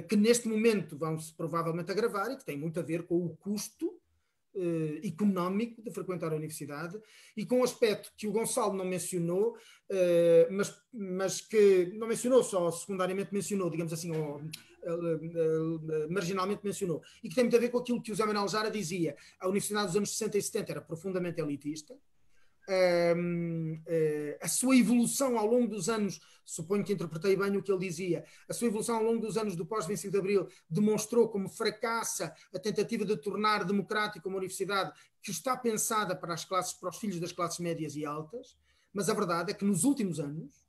que neste momento vão-se provavelmente agravar, e que têm muito a ver com o custo económico de frequentar a universidade, e com um aspecto que o Gonçalo não mencionou, mas que não mencionou só, secundariamente mencionou, digamos assim, marginalmente mencionou, e que tem muito a ver com aquilo que o José Manuel Jara dizia. A universidade dos anos 60 e 70 era profundamente elitista. A sua evolução ao longo dos anos, suponho que interpretei bem o que ele dizia, a sua evolução ao longo dos anos do pós-25 de Abril demonstrou como fracassa a tentativa de tornar democrática uma universidade que está pensada para os filhos das classes médias e altas, mas a verdade é que nos últimos anos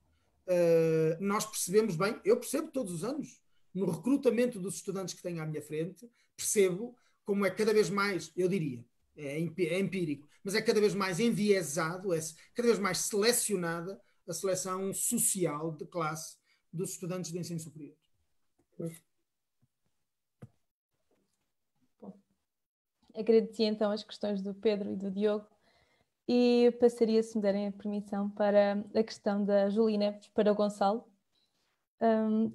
nós percebemos bem, eu percebo todos os anos, no recrutamento dos estudantes que tenho à minha frente, percebo como é cada vez mais, eu diria, é empírico, mas é cada vez mais enviesado, é cada vez mais selecionada a seleção social de classe dos estudantes de ensino superior. Bom, agradeci então as questões do Pedro e do Diogo, e passaria, se me derem a permissão, para a questão da Julie Neves para o Gonçalo.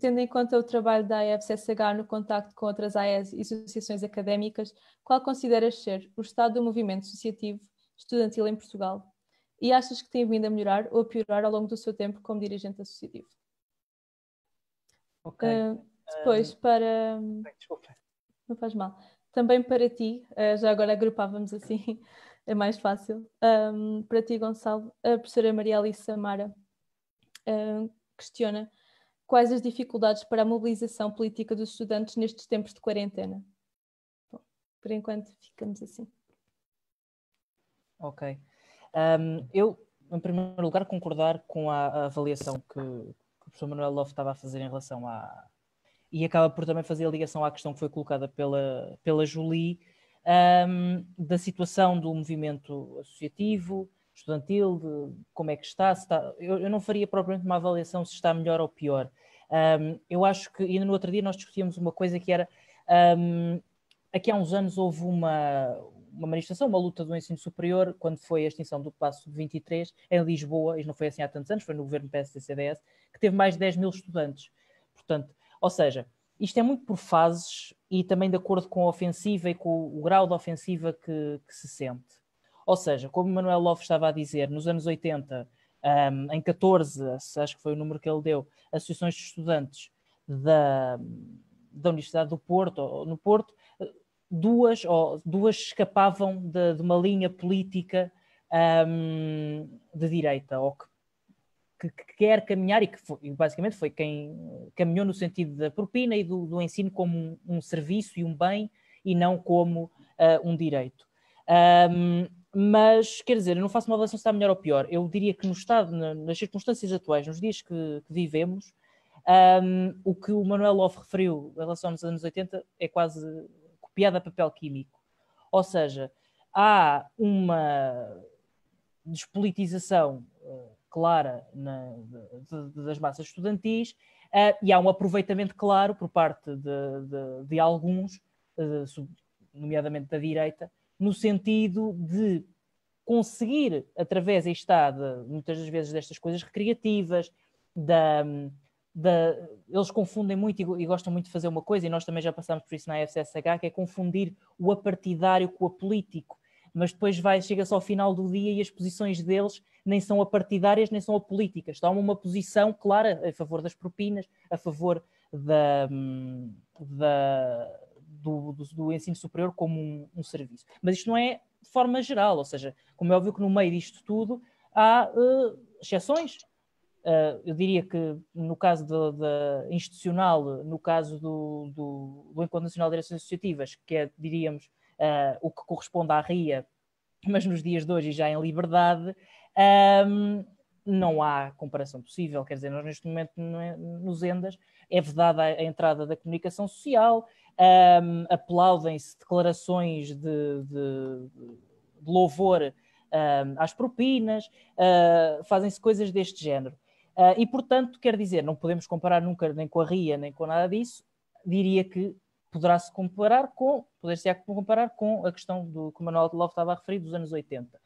Tendo em conta o trabalho da AFCSH no contacto com outras AES e associações académicas, qual consideras ser o estado do movimento associativo estudantil em Portugal? E achas que tem vindo a melhorar ou a piorar ao longo do seu tempo como dirigente associativo? Ok. Depois, para... Desculpa. Não faz mal. Também para ti, já agora agrupávamos assim, é mais fácil. Para ti, Gonçalo, a professora Maria Alice Samara questiona quais as dificuldades para a mobilização política dos estudantes nestes tempos de quarentena. Bom, por enquanto, ficamos assim. Ok. Eu, em primeiro lugar, concordar com a avaliação que o professor Manuel Love estava a fazer em relação à... E acaba por também fazer a ligação à questão que foi colocada pela Julie, da situação do movimento associativo, estudantil, de como é que está. Se está... Eu não faria propriamente uma avaliação se está melhor ou pior. Eu acho que, ainda no outro dia nós discutíamos uma coisa que era... aqui há uns anos houve uma manifestação, uma luta do ensino superior, quando foi a extinção do Passo 23, em Lisboa, e não foi assim há tantos anos, foi no governo PSD-CDS, que teve mais de 10 mil estudantes. Portanto, ou seja, isto é muito por fases e também de acordo com a ofensiva e com o grau de ofensiva que se sente. Ou seja, como o Manuel Love estava a dizer, nos anos 80, em 14, acho que foi o número que ele deu, associações de estudantes da Universidade do Porto, no Porto, duas escapavam de uma linha política de direita, ou que quer caminhar, e que basicamente foi quem caminhou no sentido da propina e do ensino como um serviço e um bem, e não como um direito. Mas, quer dizer, eu não faço uma avaliação se está melhor ou pior. Eu diria que no estado, nas circunstâncias atuais, nos dias que vivemos, o que o Manuel Love referiu em relação aos anos 80 é quase copiado a papel químico. Ou seja, há uma despolitização clara das massas estudantis e há um aproveitamento claro por parte de alguns, nomeadamente da direita, no sentido de conseguir, através, aí está, muitas das vezes destas coisas recreativas, eles confundem muito e gostam muito de fazer uma coisa, e nós também já passámos por isso na AFCSH, que é confundir o apartidário com o apolítico, mas depois chega-se ao final do dia e as posições deles nem são apartidárias nem são apolíticas, tomam uma posição clara a favor das propinas, a favor do ensino superior como um serviço. Mas isto não é de forma geral, ou seja, como é óbvio que no meio disto tudo há exceções. Eu diria que no caso da institucional, no caso do Encontro Nacional de Direções Associativas, que é, diríamos, o que corresponde à RIA, mas nos dias de hoje já em liberdade, não há comparação possível. Quer dizer, nós neste momento nos ENDAS é vedada a entrada da comunicação social, aplaudem-se declarações de louvor às propinas, fazem-se coisas deste género. E, portanto, quer dizer, não podemos comparar nunca nem com a RIA, nem com nada disso. Diria que poder-se comparar com a questão que o Manuel Love estava a referir dos anos 80.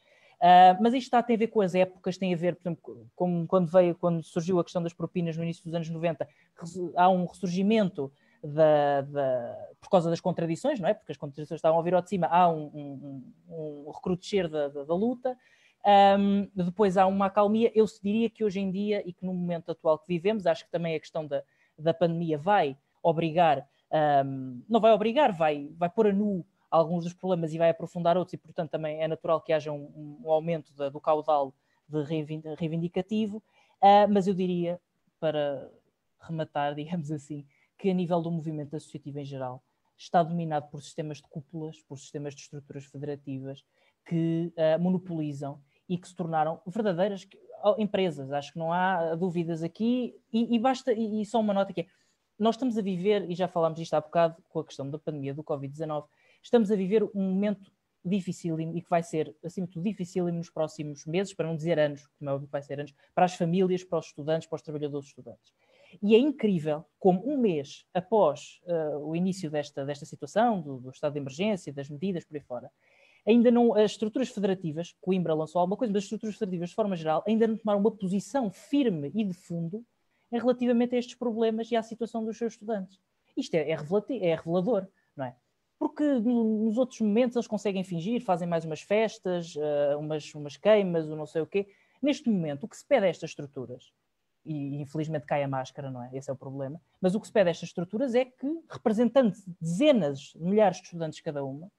Mas isto tem a ver com as épocas, tem a ver, por exemplo, com quando surgiu a questão das propinas no início dos anos 90, há um ressurgimento por causa das contradições, não é? Porque as contradições estavam a vir ao de cima, há um recrudescer da luta. Depois há uma acalmia. Eu diria que hoje em dia, e que no momento atual que vivemos, acho que também a questão da pandemia vai obrigar, não vai obrigar, vai pôr a nu alguns dos problemas e vai aprofundar outros, e portanto também é natural que haja um aumento do caudal de reivindicativo, mas eu diria, para rematar, digamos assim, que a nível do movimento associativo em geral está dominado por sistemas de cúpulas, por sistemas de estruturas federativas que monopolizam e que se tornaram verdadeiras empresas. Acho que não há dúvidas aqui, e só uma nota que é, nós estamos a viver, e já falámos disto há bocado com a questão da pandemia do Covid-19, estamos a viver um momento difícil e que vai ser, acima de tudo, difícil nos próximos meses, para não dizer anos, como é óbvio que vai ser anos, para as famílias, para os estudantes, para os trabalhadores estudantes. E é incrível como um mês após o início desta situação, do estado de emergência, das medidas por aí fora, ainda não, as estruturas federativas, Coimbra lançou alguma coisa, mas as estruturas federativas, de forma geral, ainda não tomaram uma posição firme e de fundo em relativamente a estes problemas e à situação dos seus estudantes. Isto é revelador, não é? Porque nos outros momentos eles conseguem fingir, fazem mais umas festas, umas queimas, ou não sei o quê. Neste momento, o que se pede a estas estruturas, e infelizmente cai a máscara, não é? Esse é o problema, mas o que se pede a estas estruturas é que, representando dezenas, milhares de estudantes cada uma,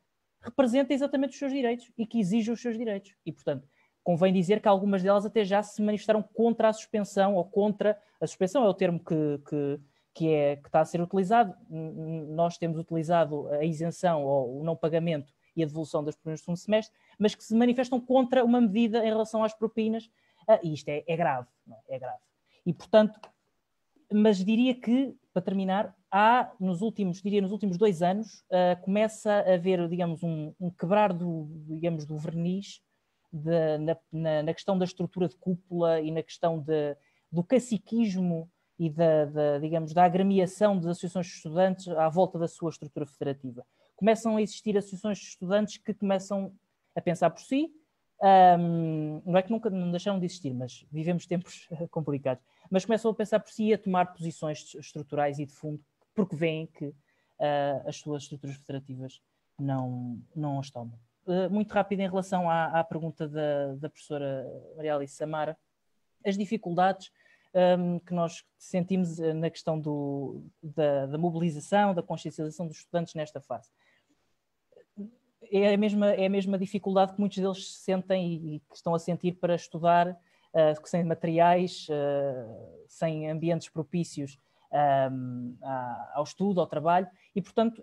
representem exatamente os seus direitos e que exijam os seus direitos. E, portanto, convém dizer que algumas delas até já se manifestaram contra a suspensão, ou contra a suspensão, é o termo que está a ser utilizado. Nós temos utilizado a isenção ou o não pagamento e a devolução das propinas do segundo semestre, mas que se manifestam contra uma medida em relação às propinas, e isto é grave, não é? É grave. E, portanto, mas diria que, para terminar, nos últimos 2 anos, começa a haver, digamos, um quebrar do verniz na questão da estrutura de cúpula e na questão do caciquismo e digamos, da agremiação das associações de estudantes à volta da sua estrutura federativa. Começam a existir associações de estudantes que começam a pensar por si, não é que nunca não deixaram de existir, mas vivemos tempos complicados, mas começam a pensar por si e a tomar posições estruturais e de fundo, porque veem que as suas estruturas federativas não as tomam. Muito rápido em relação à pergunta da professora Maria Alice Samara, as dificuldades que nós sentimos na questão da mobilização, da consciencialização dos estudantes nesta fase. É a mesma dificuldade que muitos deles sentem e que estão a sentir para estudar, sem materiais, sem ambientes propícios ao estudo, ao trabalho, e portanto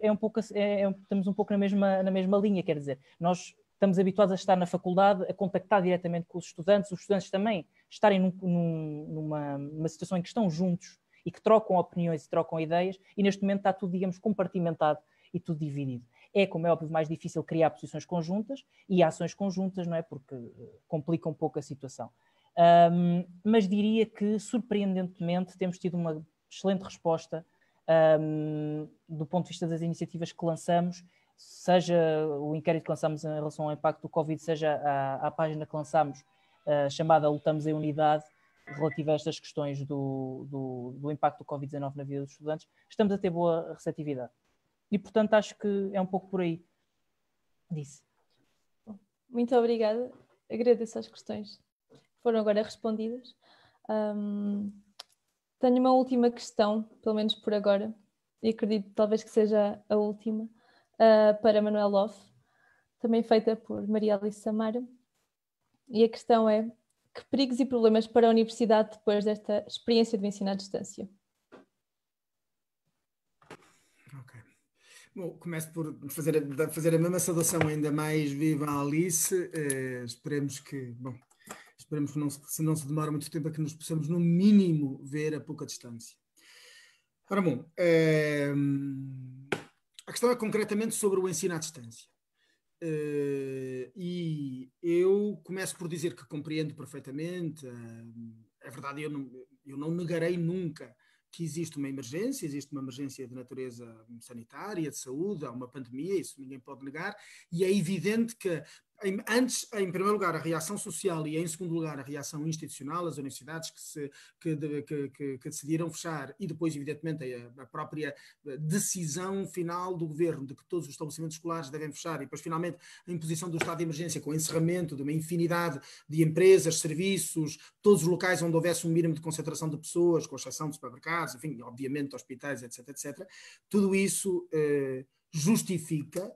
estamos um pouco na mesma linha, quer dizer, nós estamos habituados a estar na faculdade, a contactar diretamente com os estudantes também estarem numa situação em que estão juntos e que trocam opiniões e trocam ideias, e neste momento está tudo, digamos, compartimentado e tudo dividido. É, como é óbvio, mais difícil criar posições conjuntas e ações conjuntas, não é? Porque complica um pouco a situação. Mas diria que, surpreendentemente, temos tido uma excelente resposta do ponto de vista das iniciativas que lançamos, seja o inquérito que lançamos em relação ao impacto do Covid, seja a página que lançamos chamada Lutamos em Unidade, relativa a estas questões do impacto do Covid-19 na vida dos estudantes, estamos a ter boa receptividade. E, portanto, acho que é um pouco por aí. Disse. Muito obrigada. Agradeço as questões que foram agora respondidas. Tenho uma última questão, pelo menos por agora, e acredito talvez que seja a última, para Manuel Loff, também feita por Maria Alice Samara. E a questão é: que perigos e problemas para a universidade depois desta experiência de ensino à distância? Ok. Bom, começo por fazer a mesma saudação ainda mais viva à Alice. Esperemos que se não se demora muito tempo, a que nos possamos, no mínimo, ver a pouca distância. Ora bom, a questão é concretamente sobre o ensino à distância. E eu começo por dizer que compreendo perfeitamente. É verdade, eu não negarei nunca que existe uma emergência de natureza sanitária, de saúde, há uma pandemia, isso ninguém pode negar, e é evidente que em primeiro lugar, a reação social e, em segundo lugar, a reação institucional, as universidades que decidiram fechar, e depois, evidentemente, a própria decisão final do governo de que todos os estabelecimentos escolares devem fechar, e depois, finalmente, a imposição do estado de emergência com o encerramento de uma infinidade de empresas, serviços, todos os locais onde houvesse um mínimo de concentração de pessoas, com exceção de supermercados, enfim, obviamente, hospitais, etc. Tudo isso justifica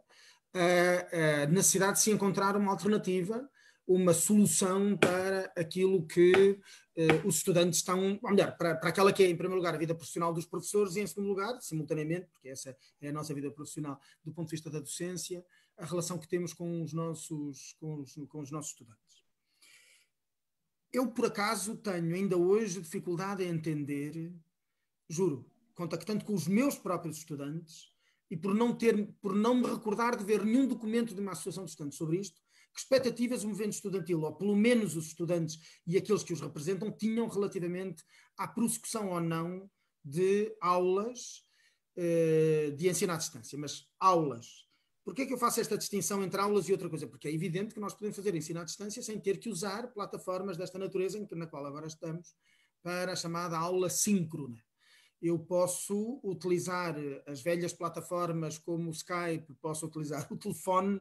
a necessidade de se encontrar uma alternativa, uma solução para aquilo que os estudantes estão, ou melhor, para aquela que é, em primeiro lugar, a vida profissional dos professores e, em segundo lugar, simultaneamente, porque essa é a nossa vida profissional do ponto de vista da docência, a relação que temos com os nossos estudantes. Eu, por acaso, tenho ainda hoje dificuldade em entender, juro, contactando com os meus próprios estudantes, e por não me recordar de ver nenhum documento de uma associação de estudantes sobre isto, que expectativas o movimento estudantil, ou pelo menos os estudantes e aqueles que os representam, tinham relativamente à prossecução ou não de aulas de ensino à distância. Mas aulas. Porquê é que eu faço esta distinção entre aulas e outra coisa? Porque é evidente que nós podemos fazer ensino à distância sem ter que usar plataformas desta natureza na qual agora estamos para a chamada aula síncrona. Eu posso utilizar as velhas plataformas como o Skype, posso utilizar o telefone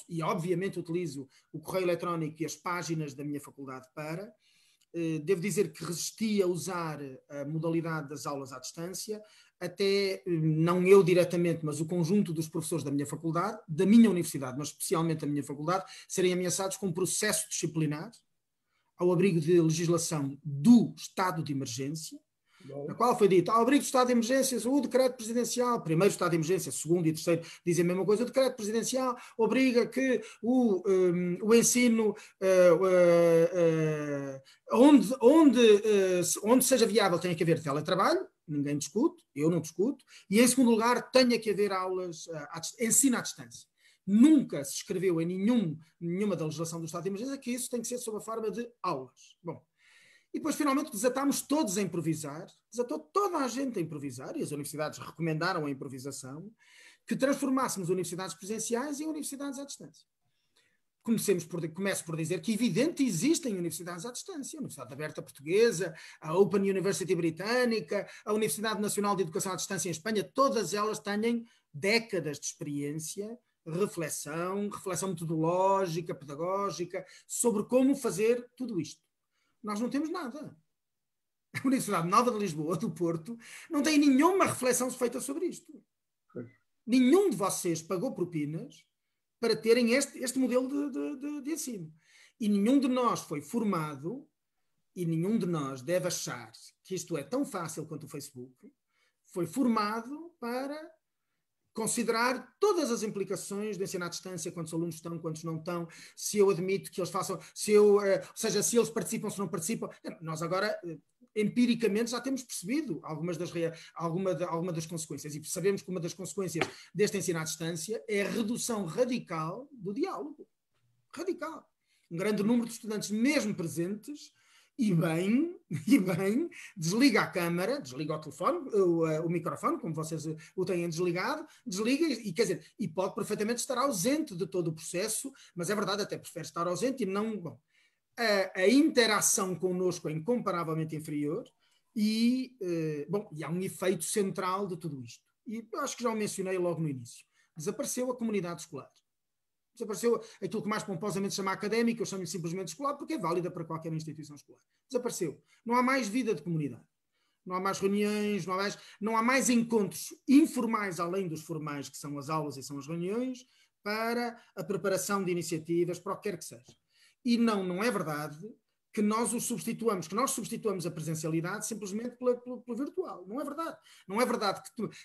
e obviamente utilizo o correio eletrónico e as páginas da minha faculdade para. Devo dizer que resisti a usar a modalidade das aulas à distância, até não eu diretamente, mas o conjunto dos professores da minha faculdade, da minha universidade, mas especialmente da minha faculdade, serem ameaçados com um processo disciplinar ao abrigo de legislação do estado de emergência, na qual foi dito, ao abrigo do estado de emergência, o decreto presidencial, primeiro estado de emergência, segundo e terceiro dizem a mesma coisa, o decreto presidencial obriga que o ensino, onde seja viável tenha que haver teletrabalho, ninguém discute, eu não discuto, e em segundo lugar tenha que haver aulas, ensino à distância. Nunca se escreveu em nenhuma da legislação do estado de emergência que isso tem que ser sob a forma de aulas. Bom, e depois finalmente desatámos todos a improvisar, desatou toda a gente a improvisar, e as universidades recomendaram a improvisação, que transformássemos universidades presenciais em universidades à distância. Começo por dizer que, evidente, existem universidades à distância. A Universidade Aberta Portuguesa, a Open University Britânica, a Universidade Nacional de Educação à Distância em Espanha, todas elas têm décadas de experiência, reflexão metodológica, pedagógica, sobre como fazer tudo isto. Nós não temos nada. A Universidade Nova de Lisboa, do Porto, não tem nenhuma reflexão feita sobre isto. Nenhum de vocês pagou propinas para terem este modelo de ensino. E nenhum de nós foi formado, e nenhum de nós deve achar que isto é tão fácil quanto o Facebook, foi formado para considerar todas as implicações de ensinar à distância, quantos alunos estão, quantos não estão, se eu admito que eles façam, se eles participam, se não participam. Nós agora, empiricamente, já temos percebido alguma das consequências, e sabemos que uma das consequências deste ensino à distância é a redução radical do diálogo. Radical. Um grande número de estudantes, mesmo presentes, e bem, desliga a câmara, desliga o telefone, o microfone, como vocês o têm desligado, desliga e quer dizer, e pode perfeitamente estar ausente de todo o processo, mas é verdade, até prefere estar ausente e não... Bom, a interação connosco é incomparavelmente inferior e há um efeito central de tudo isto. E acho que já o mencionei logo no início. Desapareceu a comunidade escolar. Desapareceu aquilo que mais pomposamente se chama académica, eu chamo-lhe simplesmente escolar, porque é válida para qualquer instituição escolar. Desapareceu. Não há mais vida de comunidade. Não há mais reuniões, não há mais encontros informais, além dos formais, que são as aulas e são as reuniões, para a preparação de iniciativas, para o que quer que seja. E não é verdade que nós substituamos a presencialidade simplesmente pela virtual. Não é verdade. Não é verdade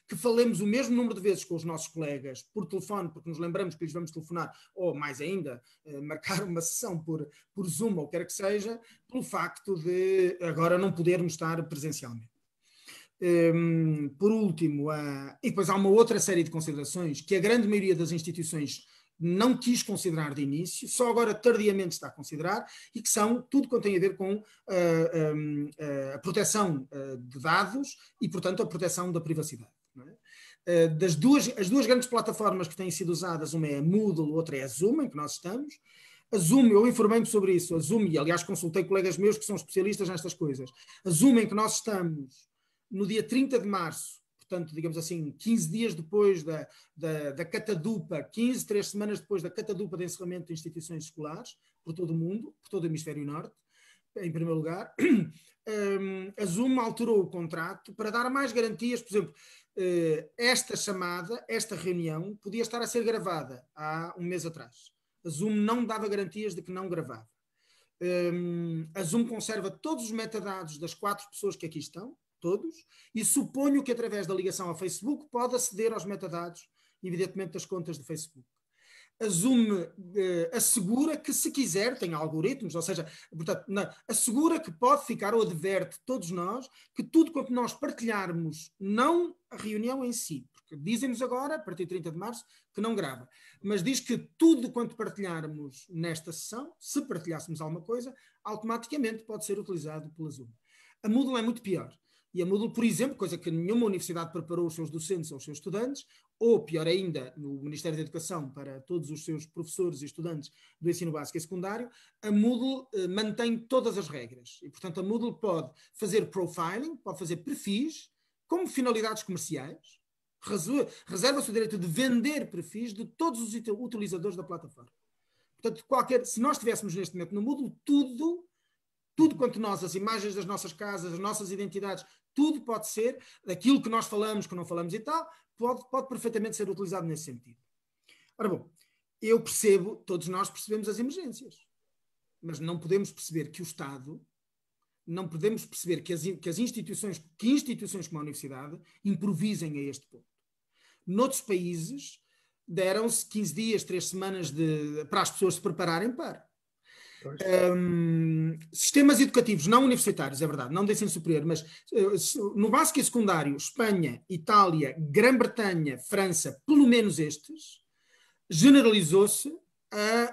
que falemos o mesmo número de vezes com os nossos colegas por telefone, porque nos lembramos que lhes vamos telefonar, ou mais ainda, marcar uma sessão por Zoom, ou quer que seja, pelo facto de agora não podermos estar presencialmente. Por último, e depois há uma outra série de considerações que a grande maioria das instituições não quis considerar de início, só agora tardiamente está a considerar, e que são tudo quanto tem a ver com a proteção de dados e, portanto, a proteção da privacidade. Não é? As duas grandes plataformas que têm sido usadas, uma é a Moodle, outra é a Zoom, em que nós estamos. A Zoom, eu informei-me sobre isso, a Zoom, e aliás consultei colegas meus que são especialistas nestas coisas. A Zoom, em que nós estamos no dia 30 de março, portanto, digamos assim, 15 dias depois da catadupa, 3 semanas depois da catadupa de encerramento de instituições escolares, por todo o mundo, por todo o hemisfério norte, em primeiro lugar, a Zoom alterou o contrato para dar mais garantias. Por exemplo, esta reunião podia estar a ser gravada há um mês atrás. A Zoom não dava garantias de que não gravava. A Zoom conserva todos os metadados das 4 pessoas que aqui estão, todos, e suponho que através da ligação ao Facebook pode aceder aos metadados, evidentemente, das contas do Facebook. A Zoom assegura que, se quiser, tem algoritmos, ou seja, portanto, assegura que pode ficar, ou adverte todos nós, que tudo quanto nós partilharmos, não a reunião em si, porque dizem-nos agora, a partir de 30 de março, que não grava, mas diz que tudo quanto partilharmos nesta sessão, se partilhássemos alguma coisa, automaticamente pode ser utilizado pela Zoom. A Moodle é muito pior. E a Moodle, por exemplo, coisa que nenhuma universidade preparou os seus docentes ou os seus estudantes, ou pior ainda, no Ministério da Educação, para todos os seus professores e estudantes do ensino básico e secundário, a Moodle mantém todas as regras. E, portanto, a Moodle pode fazer profiling, pode fazer perfis, como finalidades comerciais, reserva-se o direito de vender perfis de todos os utilizadores da plataforma. Portanto, se nós estivéssemos neste momento no Moodle, tudo quanto nós, as imagens das nossas casas, as nossas identidades, tudo pode ser, aquilo que nós falamos, que não falamos e tal, pode perfeitamente ser utilizado nesse sentido. Ora bom, eu percebo, todos nós percebemos as emergências, mas não podemos perceber que o Estado, não podemos perceber que as instituições como a universidade improvisem a este ponto. Noutros países, deram-se 15 dias, 3 semanas para as pessoas se prepararem para. Sistemas educativos não universitários, é verdade, não de ensino superior, mas no básico e secundário, Espanha, Itália, Grã-Bretanha, França, pelo menos estes, generalizou-se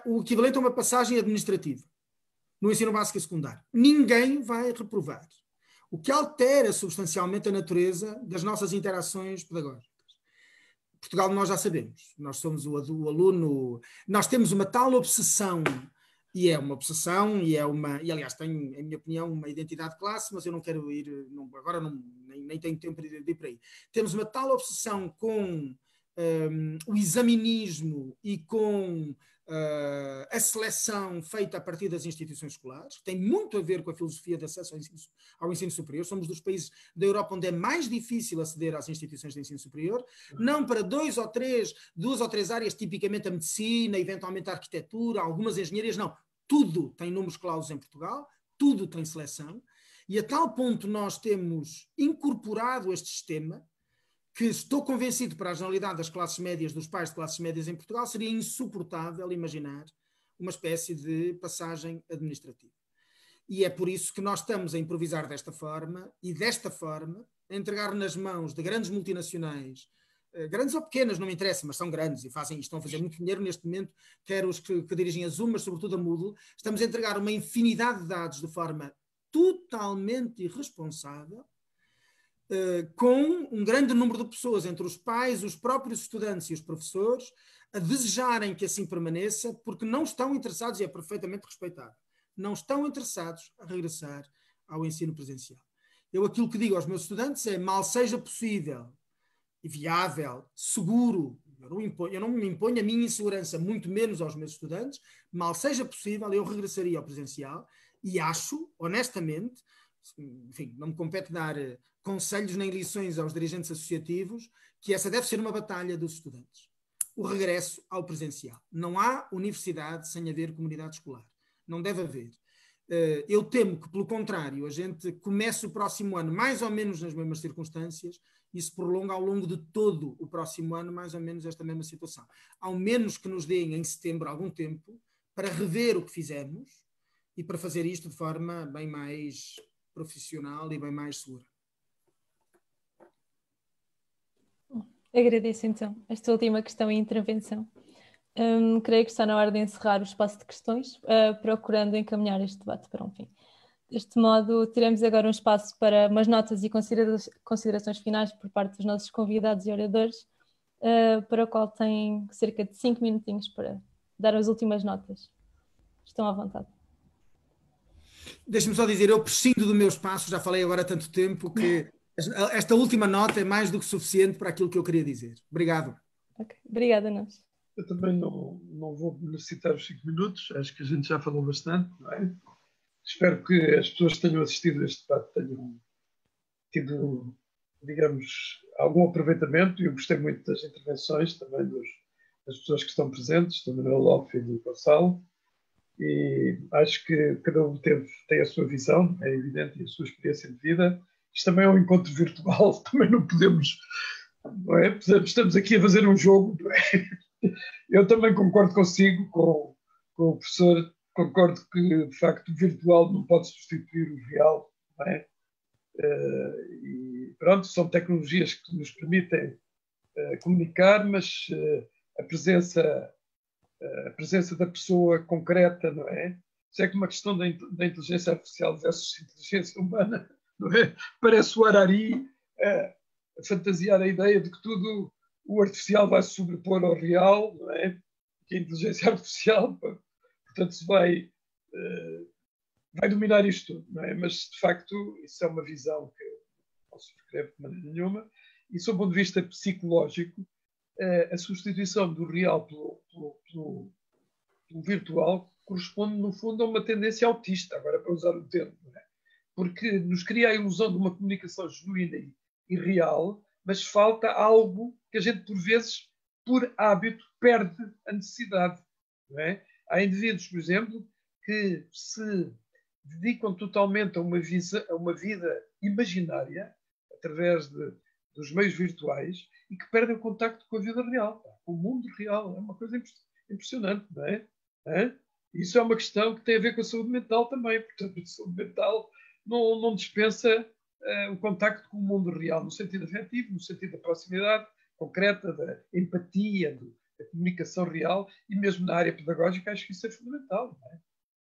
o equivalente a uma passagem administrativa no ensino básico e secundário. Ninguém vai reprovar, o que altera substancialmente a natureza das nossas interações pedagógicas. Portugal, nós já sabemos, nós somos o aluno, nós temos uma tal obsessão. E é uma obsessão, e aliás, tem, em minha opinião, uma identidade de classe, mas eu não quero ir, agora nem tenho tempo de ir por aí. Temos uma tal obsessão com o examinismo e com a seleção feita a partir das instituições escolares, que tem muito a ver com a filosofia de acesso ao ensino superior. Somos dos países da Europa onde é mais difícil aceder às instituições de ensino superior, não para duas ou três áreas, tipicamente a medicina, eventualmente a arquitetura, algumas engenharias, não. Tudo tem números clausos em Portugal, tudo tem seleção, e a tal ponto nós temos incorporado este sistema que estou convencido para a generalidade das classes médias, dos pais de classes médias em Portugal, seria insuportável imaginar uma espécie de passagem administrativa. E é por isso que nós estamos a improvisar desta forma, e desta forma, a entregar nas mãos de grandes multinacionais, grandes ou pequenas, não me interessa, mas são grandes e estão a fazer muito dinheiro neste momento, quer os que dirigem a Zoom, mas sobretudo a Moodle, estamos a entregar uma infinidade de dados de forma totalmente irresponsável, com um grande número de pessoas, entre os pais, os próprios estudantes e os professores, a desejarem que assim permaneça, porque não estão interessados, e é perfeitamente respeitado, não estão interessados a regressar ao ensino presencial. Aquilo que digo aos meus estudantes é, mal seja possível e viável, seguro, eu não me imponho a minha insegurança, muito menos aos meus estudantes, mal seja possível, eu regressaria ao presencial, e acho, honestamente, enfim, não me compete dar conselhos nem lições aos dirigentes associativos, que essa deve ser uma batalha dos estudantes. O regresso ao presencial. Não há universidade sem haver comunidade escolar. Não deve haver. Eu temo que, pelo contrário, a gente comece o próximo ano mais ou menos nas mesmas circunstâncias e se prolonga ao longo de todo o próximo ano mais ou menos esta mesma situação. Ao menos que nos deem em setembro algum tempo para rever o que fizemos e para fazer isto de forma bem mais profissional e bem mais segura. Agradeço então esta última questão e intervenção. Creio que está na hora de encerrar o espaço de questões, procurando encaminhar este debate para um fim. Deste modo, teremos agora um espaço para umas notas e considerações finais por parte dos nossos convidados e oradores, para o qual têm cerca de 5 minutinhos para dar as últimas notas. Estão à vontade. Deixe-me só dizer, eu prescindo do meu espaço, já falei agora há tanto tempo, que esta última nota é mais do que suficiente para aquilo que eu queria dizer. Obrigado. Okay. Obrigada a nós. Eu também não vou necessitar os 5 minutos, acho que a gente já falou bastante, não é? Espero que as pessoas que tenham assistido a este debate tenham tido, digamos, algum aproveitamento, e eu gostei muito das intervenções também das pessoas que estão presentes, do Manuel Loff e do Gonçalo, e acho que cada um tem a sua visão, é evidente, e a sua experiência de vida. Isto também é um encontro virtual, também não podemos, não é? Estamos aqui a fazer um jogo, não é? Eu também concordo consigo, com o professor, concordo que, de facto, o virtual não pode substituir o real, não é? E pronto, são tecnologias que nos permitem comunicar, mas a presença da pessoa concreta, não é? Isso é que uma questão da inteligência artificial versus inteligência humana, não é? Parece o Harari a fantasiar a ideia de que tudo o artificial vai se sobrepor ao real, não é? Que a inteligência artificial, portanto, se vai dominar isto tudo, não é? Mas, de facto, isso é uma visão que eu não subscrevo de maneira nenhuma. E, sob o ponto de vista psicológico, a substituição do real pelo virtual corresponde, no fundo, a uma tendência autista, agora para usar o termo, não é? Porque nos cria a ilusão de uma comunicação genuína e real, mas falta algo que a gente, por vezes, por hábito, perde a necessidade. Não é? Há indivíduos, por exemplo, que se dedicam totalmente a uma vida imaginária, através dos meios virtuais, e que perdem o contacto com a vida real, com o mundo real. É uma coisa impressionante, não é? Isso é uma questão que tem a ver com a saúde mental também. Portanto, a saúde mental não dispensa o contacto com o mundo real, no sentido afetivo, no sentido da proximidade concreta, da empatia, da comunicação real, e mesmo na área pedagógica acho que isso é fundamental. Não é?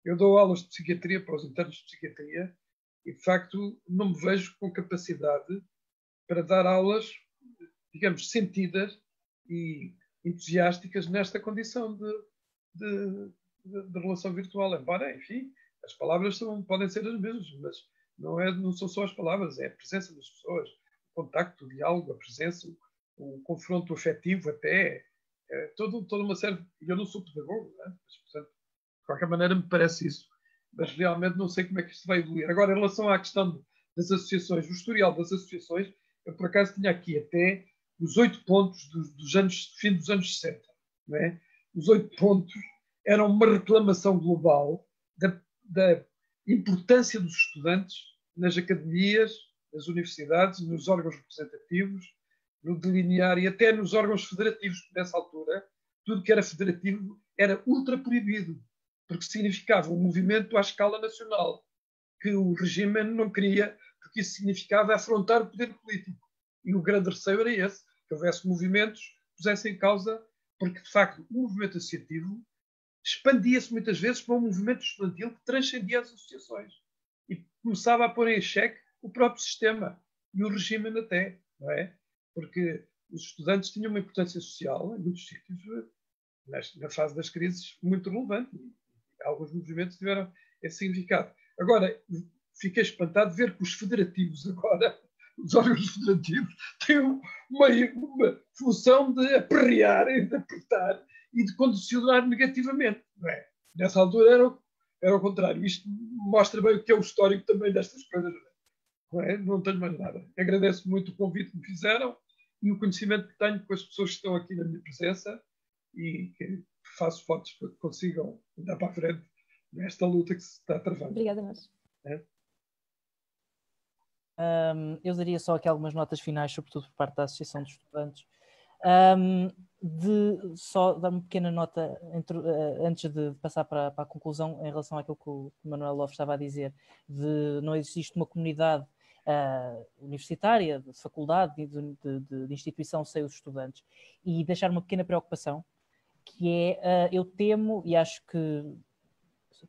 Eu dou aulas de psiquiatria para os internos de psiquiatria e, de facto, não me vejo com capacidade para dar aulas, digamos, sentidas e entusiásticas nesta condição de relação virtual. Embora, enfim, as palavras podem ser as mesmas, mas não são só as palavras, é a presença das pessoas, o contacto, o diálogo, a presença, o confronto afetivo até, toda uma série... Eu não sou pedagogo, né? Mas, portanto, de qualquer maneira me parece isso. Mas realmente não sei como é que isto vai evoluir. Agora, em relação à questão das associações, o historial das associações, eu por acaso tinha aqui até os 8 pontos fim dos anos 60. Não é? Os 8 pontos eram uma reclamação global da importância dos estudantes nas academias, nas universidades, nos órgãos representativos, no delinear e até nos órgãos federativos, porque nessa altura tudo que era federativo era ultra proibido, porque significava um movimento à escala nacional, que o regime não queria, porque isso significava afrontar o poder político. E o grande receio era esse, que houvesse movimentos que pusessem em causa, porque de facto o movimento associativo expandia-se muitas vezes para um movimento estudantil que transcendia as associações e começava a pôr em xeque o próprio sistema e o regime até, não é? Porque os estudantes tinham uma importância social em muitos sítios, na fase das crises, muito relevante. E alguns movimentos tiveram esse significado. Agora, fiquei espantado de ver que os federativos agora, os órgãos federativos, têm uma função de aperrear, de apertar e de condicionar negativamente. Não é? Nessa altura era o contrário. Isto mostra bem o que é o histórico também destas coisas. Não é? Não tenho mais nada. Agradeço muito o convite que me fizeram e o conhecimento que tenho com as pessoas que estão aqui na minha presença e que faço fotos para que consigam andar para a frente nesta luta que se está travando. Obrigada, nós. Eu daria só aqui algumas notas finais, sobretudo por parte da Associação de Estudantes. De só dar uma pequena nota antes de passar para a conclusão em relação àquilo que o Manuel Lopes estava a dizer, de não existe uma comunidade universitária, de faculdade, de instituição sem os estudantes, e deixar uma pequena preocupação, que é, eu temo, e acho que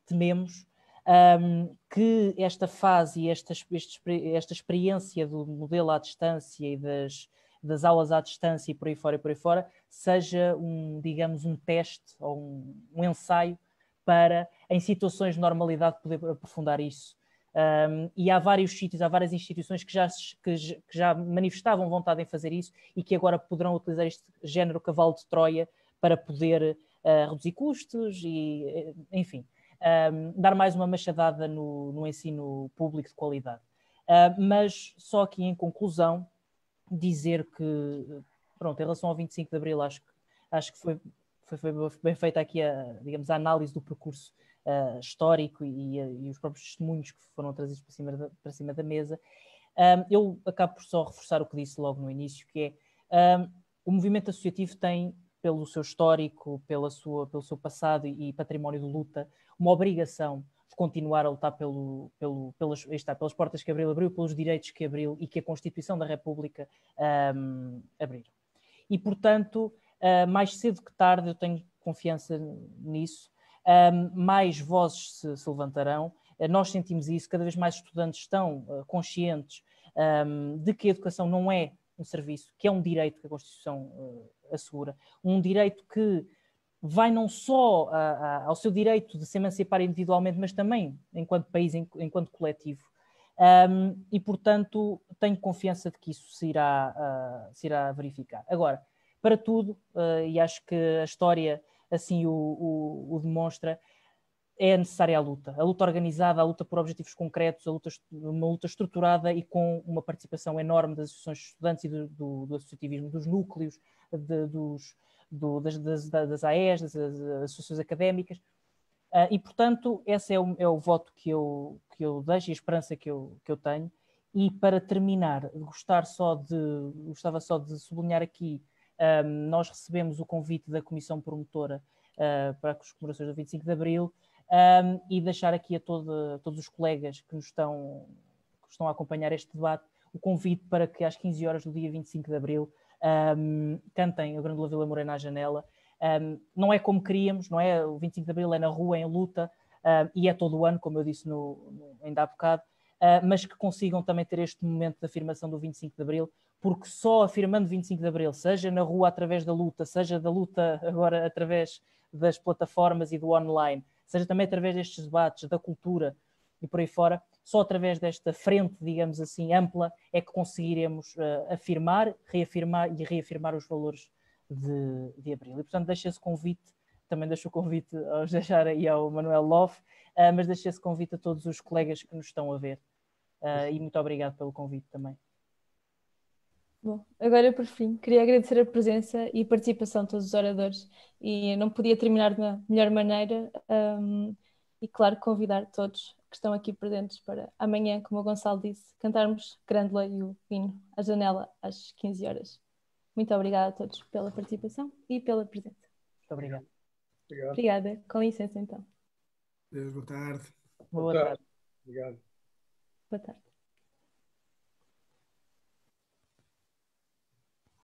tememos, que esta fase e esta experiência do modelo à distância e das aulas à distância e por aí fora, seja digamos, um teste ou um ensaio para, em situações de normalidade, poder aprofundar isso. E há vários sítios, há várias instituições que já manifestavam vontade em fazer isso e que agora poderão utilizar este género cavalo de Troia para poder reduzir custos e, enfim, dar mais uma machadada no ensino público de qualidade. Mas só aqui em conclusão, dizer que, pronto, em relação ao 25 de Abril, acho que foi bem feita aqui digamos, a análise do percurso histórico e os próprios testemunhos que foram trazidos para cima da mesa. Eu acabo por só reforçar o que disse logo no início, que é o movimento associativo tem, pelo seu histórico, pelo seu passado e património de luta, uma obrigação de continuar a lutar pelas portas que Abril abriu, pelos direitos que Abril e que a Constituição da República abriram. E, portanto, mais cedo que tarde, eu tenho confiança nisso, mais vozes se levantarão Nós sentimos isso, cada vez mais estudantes estão conscientes de que a educação não é um serviço, que é um direito que a Constituição assegura, um direito que vai não só ao seu direito de se emancipar individualmente, mas também enquanto país, enquanto coletivo. E, portanto, tenho confiança de que isso se irá verificar. Agora, para tudo, e acho que a história assim o demonstra, é necessária a luta organizada, a luta por objetivos concretos, uma luta estruturada e com uma participação enorme das associações de estudantes e do associativismo, dos núcleos, das AES, das associações académicas. E, portanto, esse é o voto que eu deixo e a esperança que eu tenho. E, para terminar, gostava só de sublinhar aqui, nós recebemos o convite da Comissão Promotora para as comemorações do 25 de Abril, e deixar aqui a todos os colegas que estão a acompanhar este debate o convite para que às 15 horas do dia 25 de Abril cantem a Grândola Vila Morena à janela. Não é como queríamos, não é? O 25 de Abril é na rua, em luta, e é todo o ano, como eu disse ainda há bocado, mas que consigam também ter este momento de afirmação do 25 de Abril, porque só afirmando 25 de Abril, seja na rua através da luta, seja da luta agora através das plataformas e do online, seja também através destes debates, da cultura e por aí fora, só através desta frente, digamos assim, ampla, é que conseguiremos reafirmar os valores de Abril. E, portanto, deixo esse convite, também deixo o convite ao José Jara e ao Manuel Loff, mas deixo esse convite a todos os colegas que nos estão a ver. E muito obrigado pelo convite também. Bom, agora por fim, queria agradecer a presença e participação de todos os oradores e não podia terminar da melhor maneira e, claro, convidar todos que estão aqui presentes para amanhã, como o Gonçalo disse, cantarmos Grândola e o hino à janela às 15 horas. Muito obrigada a todos pela participação e pela presença. Muito obrigado. Obrigada. Com licença, então. Deus, boa tarde. Boa tarde. Obrigado. Boa tarde.